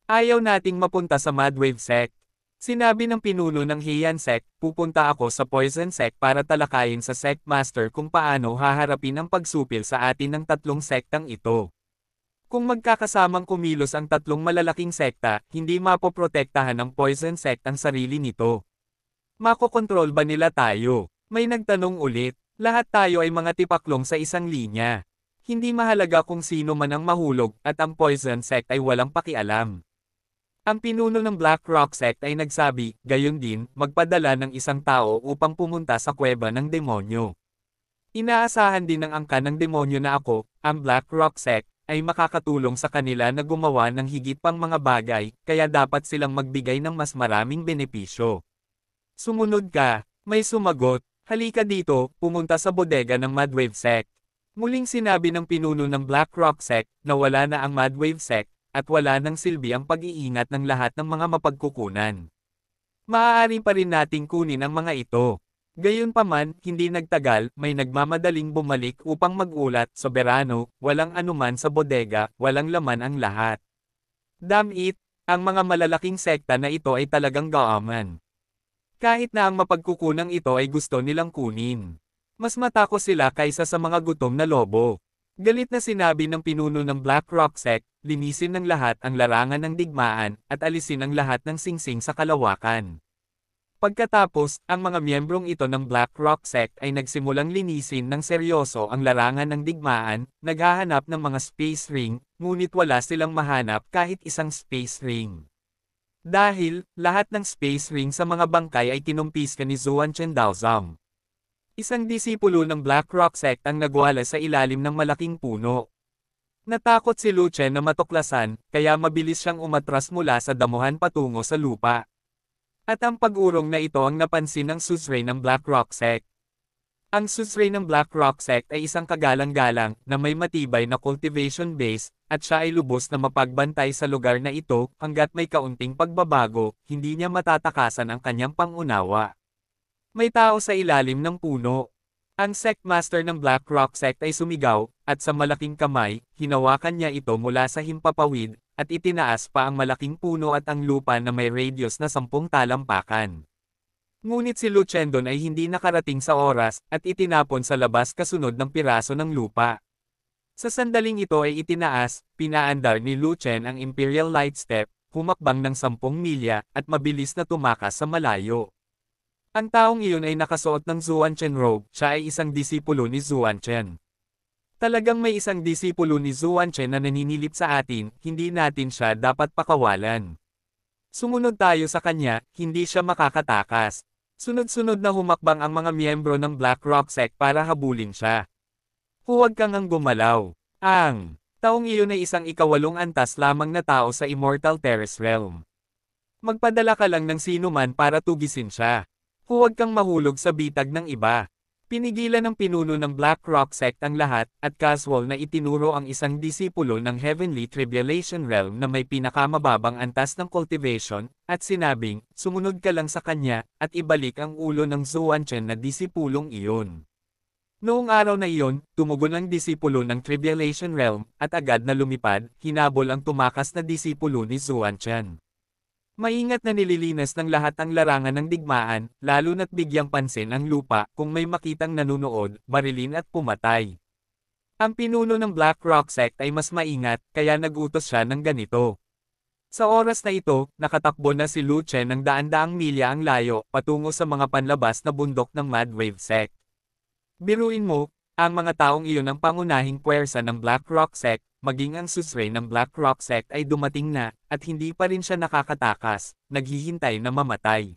Ayaw nating mapunta sa Madwave Sect. Sinabi ng pinuno ng Heian Sect, pupunta ako sa Poison Sect para talakayin sa Sect Master kung paano haharapin ang pagsupil sa atin ng tatlong sektang ito. Kung magkakasamang kumilos ang tatlong malalaking sekta, hindi mapoprotektahan ng Poison Sect ang sarili nito. Makokontrol ba nila tayo? May nagtanong ulit, lahat tayo ay mga tipaklong sa isang linya. Hindi mahalaga kung sino man ang mahulog, at ang Poison Sect ay walang pakialam. Ang pinuno ng Black Rock Sect ay nagsabi, gayon din, magpadala ng isang tao upang pumunta sa kuweba ng demonyo. Inaasahan din ng angkan ng demonyo na ako, ang Black Rock Sect, ay makakatulong sa kanila na gumawa ng higit pang mga bagay, kaya dapat silang magbigay ng mas maraming benepisyo. Sumunod ka, may sumagot, halika dito, pumunta sa bodega ng Madwave Sect. Muling sinabi ng pinuno ng Black Rock Sect na wala na ang Madwave Sect, at wala nang silbi ang pag-iingat ng lahat ng mga mapagkukunan. Maaari pa rin nating kunin ang mga ito. Gayunpaman, hindi nagtagal, may nagmamadaling bumalik upang magulat, soberano, walang anuman sa bodega, walang laman ang lahat. Damn it, ang mga malalaking sekta na ito ay talagang gaaman. Kahit na ang mapagkukunang ito ay gusto nilang kunin. Mas matakot sila kaysa sa mga gutom na lobo. Galit na sinabi ng pinuno ng Black Rock Sect, linisin ng lahat ang larangan ng digmaan, at alisin ang lahat ng singsing sa kalawakan. Pagkatapos, ang mga miyembrong ito ng Black Rock Sect ay nagsimulang linisin ng seryoso ang larangan ng digmaan, naghahanap ng mga space ring, ngunit wala silang mahanap kahit isang space ring. Dahil, lahat ng space ring sa mga bangkay ay kinumpiska ni Zuan Chen Daozang. Isang disipulo ng Black Rock Sect ang nagwala sa ilalim ng malaking puno. Natakot si Lu Chen na matuklasan, kaya mabilis siyang umatras mula sa damuhan patungo sa lupa. At ang pag-urong na ito ang napansin ng suzerain ng Black Rock Sect. Ang suzerain ng Black Rock Sect ay isang kagalang-galang na may matibay na cultivation base, at siya ay lubos na mapagbantay sa lugar na ito hanggat may kaunting pagbabago, hindi niya matatakasan ang kanyang pangunawa. May tao sa ilalim ng puno. Ang sect master ng Black Rock Sect ay sumigaw, at sa malaking kamay, hinawakan niya ito mula sa himpapawid, at itinaas pa ang malaking puno at ang lupa na may radius na 10 talampakan. Ngunit si Lu Chendon ay hindi nakarating sa oras, at itinapon sa labas kasunod ng piraso ng lupa. Sa sandaling ito ay itinaas, pinaandar ni Lu Chen ang Imperial Light Step, humakbang ng 10 milya, at mabilis na tumakas sa malayo. Ang taong iyon ay nakasuot ng Zuan Chen robe, siya ay isang disipulo ni Zuan Chen. Talagang may isang disipulo ni Zuan Chen na naninilip sa atin, hindi natin siya dapat pakawalan. Sumunod tayo sa kanya, hindi siya makakatakas. Sunod-sunod na humakbang ang mga miyembro ng Black Rock Sect para habulin siya. Huwag kang ang gumalaw. Ang taong iyon ay isang ikawalong antas lamang na tao sa Immortal Terrace Realm. Magpadala ka lang ng sinuman para tugisin siya. Huwag kang mahulog sa bitag ng iba. Pinigilan ng pinuno ng Black Rock Sect ang lahat, at casual na itinuro ang isang disipulo ng Heavenly Tribulation Realm na may pinakamababang antas ng cultivation, at sinabing, sumunod ka lang sa kanya, at ibalik ang ulo ng Zuan Chen na disipulong iyon. Noong araw na iyon, tumugon ang disipulo ng Tribulation Realm, at agad na lumipad, hinabol ang tumakas na disipulo ni Zuan Chen. Maingat na nililinas ng lahat ang larangan ng digmaan, lalo na't bigyang pansin ang lupa kung may makitang nanunood, barilin at pumatay. Ang pinuno ng Black Rock Sect ay mas maingat, kaya nagutos siya ng ganito. Sa oras na ito, nakatakbo na si Lu Chen ng daan-daang milya ang layo, patungo sa mga panlabas na bundok ng Mad Wave Sect. Biruin mo, ang mga taong iyon ang pangunahing puwersa ng Black Rock Sect, maging ang suzerain ng Black Rock Sect ay dumating na, at hindi pa rin siya nakakatakas, naghihintay na mamatay.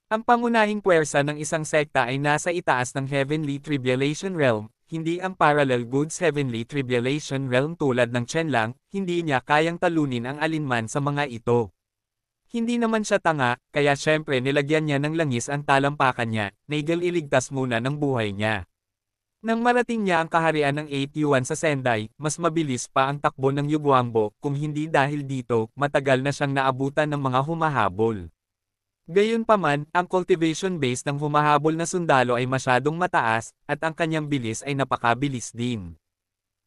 Ang pangunahing puwersa ng isang sekta ay nasa itaas ng Heavenly Tribulation Realm, hindi ang Parallel Goods Heavenly Tribulation Realm tulad ng Chen Lang, hindi niya kayang talunin ang alinman sa mga ito. Hindi naman siya tanga, kaya syempre nilagyan niya ng langis ang talampakan niya, naigal iligtas muna ng buhay niya. Nang marating niya ang kaharian ng 8 Yuan sa Sendai, mas mabilis pa ang takbo ng Yuguangbo, kung hindi dahil dito, matagal na siyang naabutan ng mga humahabol. Gayunpaman, ang cultivation base ng humahabol na sundalo ay masyadong mataas, at ang kanyang bilis ay napakabilis din.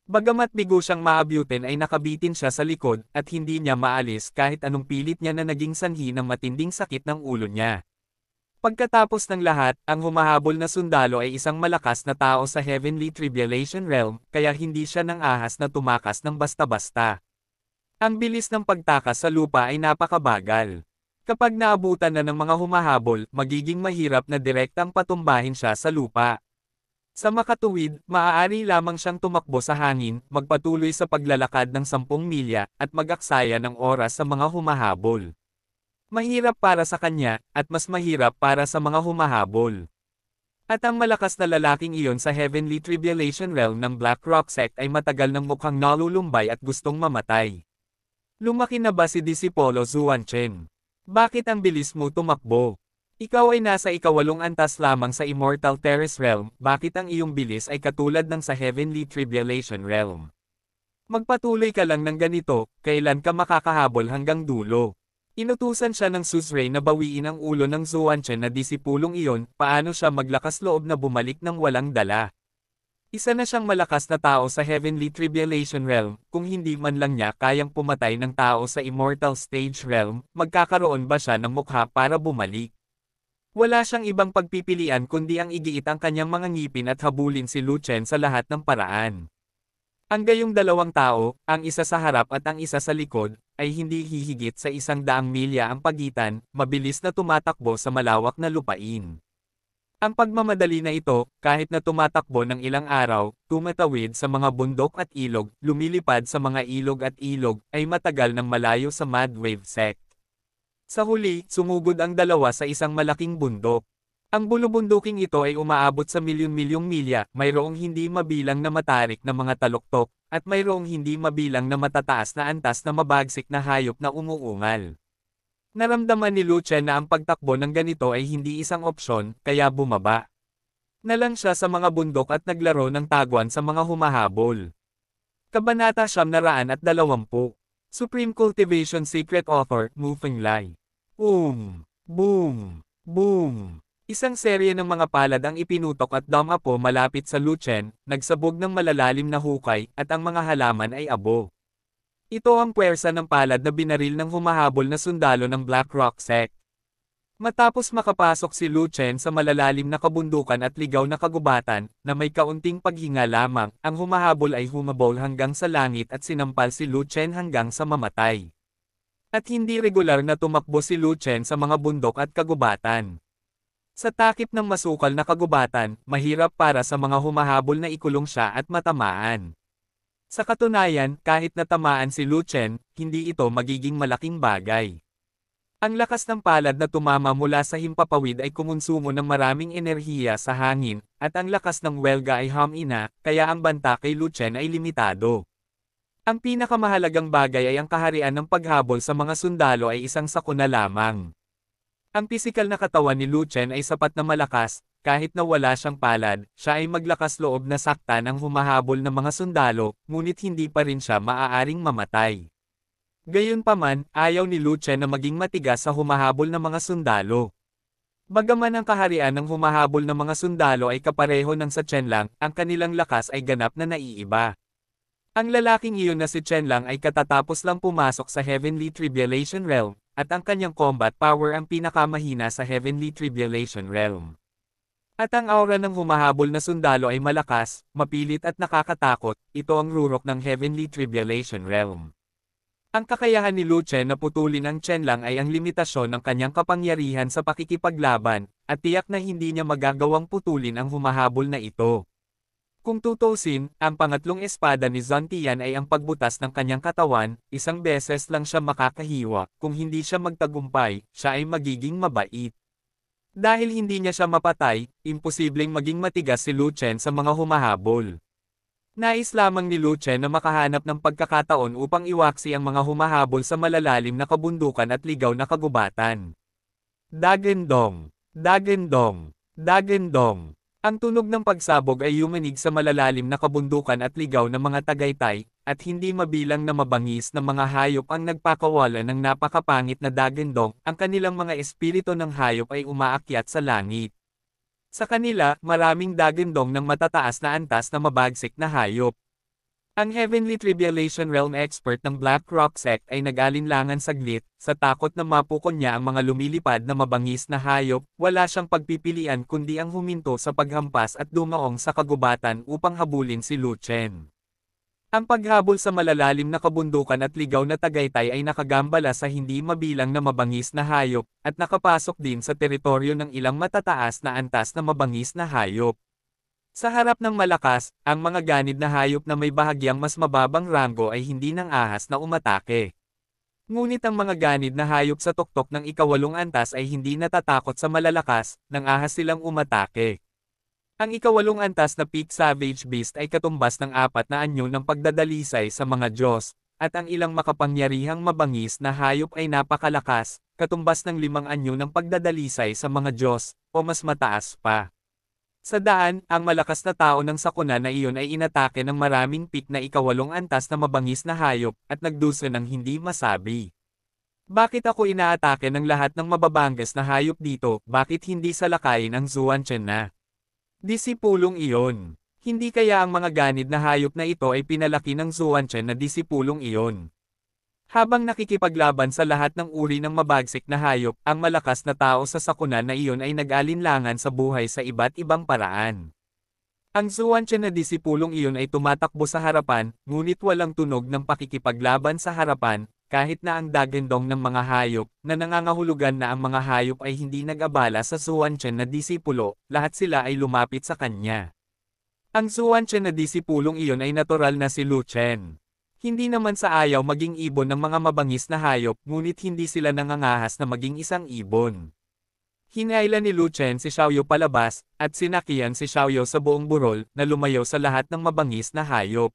Bagamat bigo siyang maabutin ay nakabitin siya sa likod, at hindi niya maalis kahit anong pilit niya na naging sanhi ng matinding sakit ng ulo niya. Pagkatapos ng lahat, ang humahabol na sundalo ay isang malakas na tao sa Heavenly Tribulation Realm, kaya hindi siya nang ahas na tumakas ng basta-basta. Ang bilis ng pagtakas sa lupa ay napakabagal. Kapag naabutan na ng mga humahabol, magiging mahirap na direktang patumbahin siya sa lupa. Sa makatuwid, maaari lamang siyang tumakbo sa hangin, magpatuloy sa paglalakad ng 10 milya, at mag-aksaya ng oras sa mga humahabol. Mahirap para sa kanya, at mas mahirap para sa mga humahabol. At ang malakas na lalaking iyon sa Heavenly Tribulation Realm ng Black Rock Sect ay matagal ng mukhang nalulumbay at gustong mamatay. Lumaki na ba si Disipolo Zuan Chen? Bakit ang bilis mo tumakbo? Ikaw ay nasa ikawalong antas lamang sa Immortal Terrace Realm, bakit ang iyong bilis ay katulad ng sa Heavenly Tribulation Realm? Magpatuloy ka lang ng ganito, kailan ka makakahabol hanggang dulo? Inutusan siya ng suzerain na bawiin ang ulo ng Zuan Chen na disipulong iyon, paano siya maglakas loob na bumalik ng walang dala. Isa na siyang malakas na tao sa Heavenly Tribulation Realm, kung hindi man lang niya kayang pumatay ng tao sa Immortal Stage Realm, magkakaroon ba siya ng mukha para bumalik? Wala siyang ibang pagpipilian kundi ang igiit ang kanyang mga ngipin at habulin si Lu Chen sa lahat ng paraan. Ang gayong dalawang tao, ang isa sa harap at ang isa sa likod, ay hindi hihigit sa 100 milya ang pagitan, mabilis na tumatakbo sa malawak na lupain. Ang pagmamadali na ito, kahit na tumatakbo ng ilang araw, tumatawid sa mga bundok at ilog, lumilipad sa mga ilog at ilog, ay matagal ng malayo sa Mad Wave Sect. Sa huli, sumugod ang dalawa sa isang malaking bundok. Ang bulubunduking ito ay umaabot sa milyon-milyong milya, mayroong hindi mabilang na matarik na mga taluktok, at mayroong hindi mabilang na matataas na antas na mabagsik na hayop na umuungal. Naramdaman ni Lucien na ang pagtakbo ng ganito ay hindi isang opsyon, kaya bumaba na lang siya sa mga bundok at naglaro ng taguan sa mga humahabol. Kabanata 920. Supreme Cultivation Secret Author, Moving Lai. Boom! Boom! Boom! Isang serye ng mga palad ang ipinutok at dumapo malapit sa Lucien, nagsabog ng malalalim na hukay, at ang mga halaman ay abo. Ito ang puwersa ng palad na binaril ng humahabol na sundalo ng Black Rock Sect. Matapos makapasok si Lucien sa malalalim na kabundukan at ligaw na kagubatan, na may kaunting paghinga lamang, ang humahabol ay humabol hanggang sa langit at sinampal si Lucien hanggang sa mamatay. At hindi regular na tumakbo si Lucien sa mga bundok at kagubatan. Sa takip ng masukal na kagubatan, mahirap para sa mga humahabol na ikulong siya at matamaan. Sa katunayan, kahit natamaan si Lucien, hindi ito magiging malaking bagay. Ang lakas ng palad na tumama mula sa himpapawid ay kumonsumo ng maraming enerhiya sa hangin, at ang lakas ng welga ay humina, kaya ang banta kay Lucien ay limitado. Ang pinakamahalagang bagay ay ang kaharian ng paghabol sa mga sundalo ay isang sakuna lamang. Ang pisikal na katawan ni Lucien ay sapat na malakas, kahit na wala siyang palad, siya ay maglakas loob na saktan ang humahabol ng mga sundalo, ngunit hindi pa rin siya maaaring mamatay. Gayunpaman, ayaw ni Lucien na maging matigas sa humahabol ng mga sundalo. Bagaman ang kaharian ng humahabol ng mga sundalo ay kapareho ng sa Qianlang, ang kanilang lakas ay ganap na naiiba. Ang lalaking iyon na si Qianlang ay katatapos lang pumasok sa Heavenly Tribulation Realm, at ang kanyang combat power ang pinakamahina sa Heavenly Tribulation Realm. At ang aura ng humahabol na sundalo ay malakas, mapilit at nakakatakot, ito ang rurok ng Heavenly Tribulation Realm. Ang kakayahan ni Lucien na putulin ang Qianlang ay ang limitasyon ng kanyang kapangyarihan sa pakikipaglaban, at tiyak na hindi niya magagawang putulin ang humahabol na ito. Kung tutusin, ang pangatlong espada ni Zantian ay ang pagbutas ng kanyang katawan, isang beses lang siya makakahiwa, kung hindi siya magtagumpay, siya ay magiging mabait. Dahil hindi niya siya mapatay, imposibleng maging matigas si Lucien sa mga humahabol. Nais lamang ni Lucien na makahanap ng pagkakataon upang iwaksi ang mga humahabol sa malalalim na kabundukan at ligaw na kagubatan. Dagendong! Dagendong! Dagendong! Ang tunog ng pagsabog ay yumanig sa malalalim na kabundukan at ligaw na mga tagaytay, at hindi mabilang na mabangis na mga hayop ang nagpakawala ng napakapangit na dagendong, ang kanilang mga espiritu ng hayop ay umaakyat sa langit. Sa kanila, maraming dagendong ng matataas na antas na mabagsik na hayop. Ang Heavenly Tribulation Realm expert ng Black Rock Sect ay nag-alinlangan saglit, sa takot na mapukon niya ang mga lumilipad na mabangis na hayop, wala siyang pagpipilian kundi ang huminto sa paghampas at dumaong sa kagubatan upang habulin si Lucien. Ang paghabol sa malalalim na kabundukan at ligaw na tagaytay ay nakagambala sa hindi mabilang na mabangis na hayop, at nakapasok din sa teritoryo ng ilang matataas na antas na mabangis na hayop. Sa harap ng malakas, ang mga ganid na hayop na may bahagyang mas mababang ranggo ay hindi nang ahas na umatake. Ngunit ang mga ganid na hayop sa tuktok ng ikawalong antas ay hindi natatakot sa malalakas, nang ahas silang umatake. Ang ikawalong antas na Peak Savage Beast ay katumbas ng 4 na anyo ng pagdadalisay sa mga Diyos, at ang ilang makapangyarihang mabangis na hayop ay napakalakas, katumbas ng 5 anyo ng pagdadalisay sa mga Diyos, o mas mataas pa. Sa daan, ang malakas na tao ng sakuna na iyon ay inatake ng maraming peak na ikawalong antas na mabangis na hayop, at nagdusa ng hindi masabi. Bakit ako inaatake ng lahat ng mababangas na hayop dito, bakit hindi salakayin ang Zuanchen na disipulong iyon? Hindi kaya ang mga ganid na hayop na ito ay pinalaki ng Zuanchen na disipulong iyon? Habang nakikipaglaban sa lahat ng uri ng mabagsik na hayop, ang malakas na tao sa sakuna na iyon ay nag-alinlangan sa buhay sa iba't ibang paraan. Ang Zuanchen na disipulong iyon ay tumatakbo sa harapan, ngunit walang tunog ng pakikipaglaban sa harapan, kahit na ang dagendong ng mga hayop, na nangangahulugan na ang mga hayop ay hindi nag-abala sa Zuanchen na disipulo, lahat sila ay lumapit sa kanya. Ang Zuanchen na disipulong iyon ay natural na si Lu Chen. Hindi naman sa ayaw maging ibon ng mga mabangis na hayop, ngunit hindi sila nangangahas na maging isang ibon. Hinailan ni Lu Chen si Xiaoyu palabas, at sinakihan si Xiaoyu sa buong burol, na lumayo sa lahat ng mabangis na hayop.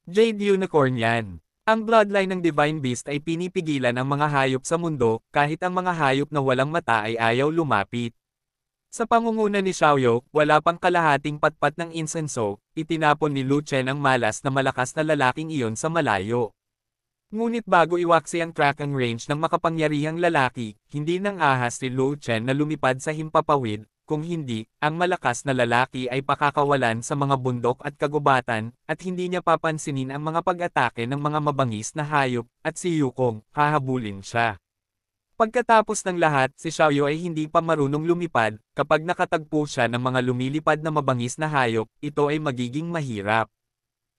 Jade Unicorn yan. Ang bloodline ng Divine Beast ay pinipigilan ang mga hayop sa mundo, kahit ang mga hayop na walang mata ay ayaw lumapit. Sa pangunguna ni Xiaoyu, wala pang kalahating patpat ng insenso, itinapon ni Lu Chen ang malas na malakas na lalaking iyon sa malayo. Ngunit bago iwaksi ang tracking range ng makapangyarihang lalaki, hindi nang ahas si Lu Chen na lumipad sa himpapawid, kung hindi, ang malakas na lalaki ay pakakawalan sa mga bundok at kagubatan, at hindi niya papansinin ang mga pag-atake ng mga mabangis na hayop, at si Yukong, hahabulin siya. Pagkatapos ng lahat, si Xiaoyu ay hindi pa marunong lumipad, kapag nakatagpo siya ng mga lumilipad na mabangis na hayop, ito ay magiging mahirap.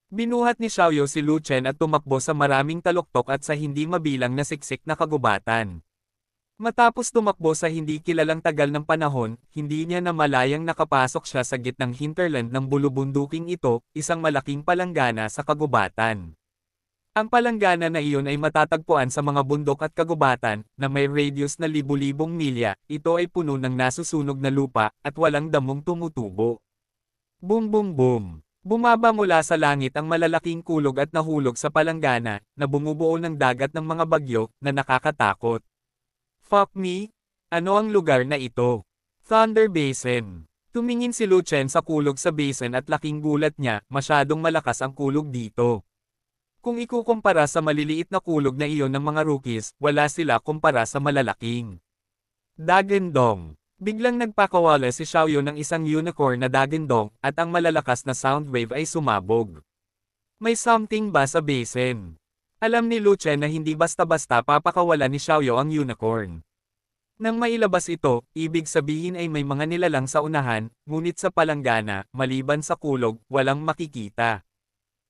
Binuhat ni Xiaoyu si Lu Chen at tumakbo sa maraming taluktok at sa hindi mabilang na siksik na kagubatan. Matapos tumakbo sa hindi kilalang tagal ng panahon, hindi niya na malayang nakapasok siya sa gitnang hinterland ng bulubunduking ito, isang malaking palanggana sa kagubatan. Ang palanggana na iyon ay matatagpuan sa mga bundok at kagubatan, na may radius na libu-libong milya, ito ay puno ng nasusunog na lupa, at walang damong tumutubo. Boom boom boom! Bumaba mula sa langit ang malalaking kulog at nahulog sa palanggana, na bumubuo ng dagat ng mga bagyo, na nakakatakot. Fuck me? Ano ang lugar na ito? Thunder Basin. Tumingin si Lu Chen sa kulog sa basin at laking gulat niya, masyadong malakas ang kulog dito. Kung ikukumpara sa maliliit na kulog na iyon ng mga rookies, wala sila kumpara sa malalaking. Dagendong. Biglang nagpakawala si Xiaoyu ng isang unicorn na dagendong, at ang malalakas na sound wave ay sumabog. May something ba sa basin? Alam ni Lu Chen na hindi basta-basta papakawala ni Xiaoyu ang unicorn. Nang mailabas ito, ibig sabihin ay may mga nilalang sa unahan, ngunit sa palanggana, maliban sa kulog, walang makikita.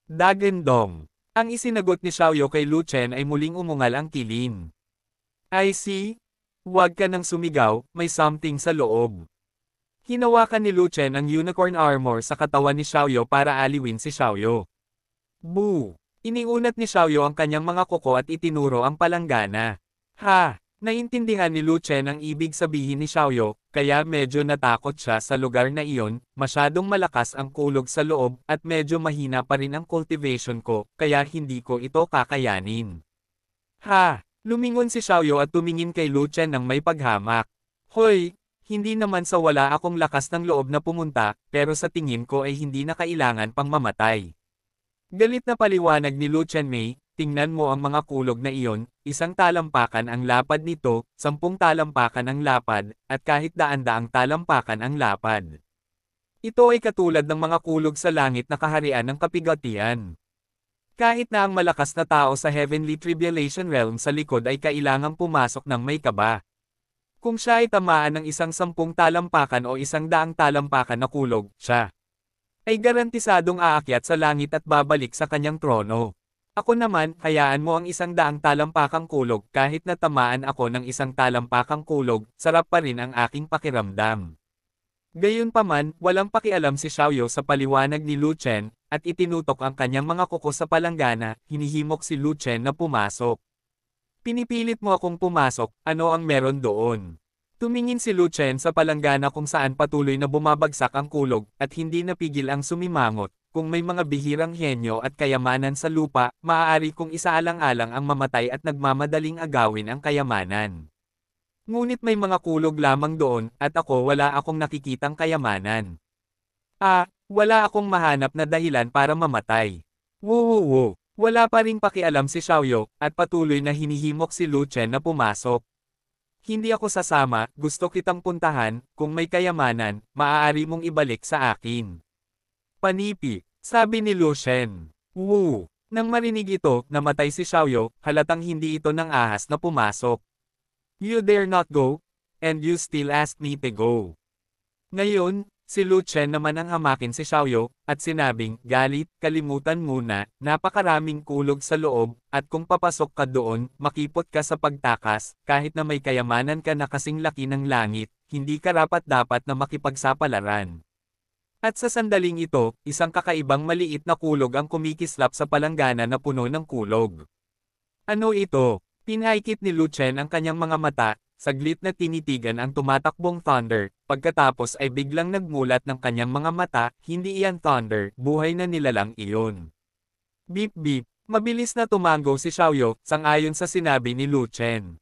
Dagendong. Ang isinagot ni Xiaoyu kay Lu Chen ay muling umungal ang kilin. I see. Huwag ka nang sumigaw, may something sa loob. Hinawakan ni Lu Chen ang unicorn armor sa katawan ni Xiaoyu para aliwin si Xiaoyu. Boo! Iniunat ni Xiaoyu ang kanyang mga kuko at itinuro ang palanggana. Ha! Naintindihan ni Lu Chen ang ibig sabihin ni Xiaoyu, kaya medyo natakot siya sa lugar na iyon, masyadong malakas ang kulog sa loob, at medyo mahina pa rin ang cultivation ko, kaya hindi ko ito kakayanin. Ha! Lumingon si Xiaoyu at tumingin kay Lu Chen ng may paghamak. Hoy! Hindi naman sa wala akong lakas ng loob na pumunta, pero sa tingin ko ay hindi na kailangan pang mamatay. Galit na paliwanag ni Lu Chen Mei, tingnan mo ang mga kulog na iyon, isang talampakan ang lapad nito, 10 talampakan ang lapad, at kahit daan-daang talampakan ang lapad. Ito ay katulad ng mga kulog sa langit na kaharian ng kapigatian. Kahit na ang malakas na tao sa Heavenly Tribulation Realm sa likod ay kailangang pumasok ng may kaba. Kung siya ay tamaan ng isang 10 talampakan o 100 talampakan na kulog, siya ay garantisadong aakyat sa langit at babalik sa kanyang trono. Ako naman, hayaan mo ang 100 talampakang kulog, kahit na tamaan ako ng 1 talampakang kulog, sarap pa rin ang aking pakiramdam. Gayunpaman, walang pakialam si Xiaoyu sa paliwanag ni Lu Chen, at itinutok ang kanyang mga kuko sa palanggana, hinihimok si Lu Chen na pumasok. Pinipilit mo akong pumasok, ano ang meron doon? Tumingin si Lu Chen sa palanggana kung saan patuloy na bumabagsak ang kulog, at hindi napigil ang sumimangot. Kung may mga bihirang henyo at kayamanan sa lupa, maaari kong isaalang-alang ang mamatay at nagmamadaling agawin ang kayamanan. Ngunit may mga kulog lamang doon, at ako wala akong nakikitang kayamanan. Wala akong mahanap na dahilan para mamatay. Woo! Wala pa ring pakialam si Xiaoyu, at patuloy na hinihimok si Lu Chen na pumasok. Hindi ako sasama, gusto kitang puntahan, kung may kayamanan, maaari mong ibalik sa akin. Panipi, sabi ni Lu Chen. Woo! Nang marinig ito, namatay si Xiaoyu, halatang hindi ito nang ahas na pumasok. You dare not go? And you still ask me to go. Ngayon, Si Lu Chen naman ang hamakin si Xiaoyu, at sinabing, galit, kalimutan muna, napakaraming kulog sa loob, at kung papasok ka doon, makipot ka sa pagtakas, kahit na may kayamanan ka na kasing laki ng langit, hindi ka rapat-dapat na makipagsapalaran. At sa sandaling ito, isang kakaibang maliit na kulog ang kumikislap sa palanggana na puno ng kulog. Ano ito? Pinaikit ni Lu Chen ang kanyang mga mata, saglit na tinitigan ang tumatakbong thunder, pagkatapos ay biglang nagmulat ng kanyang mga mata, hindi iyan thunder, buhay na nilalang iyon. Beep beep, mabilis na tumango si Xiaoyu, sang-ayon sa sinabi ni Lu Chen.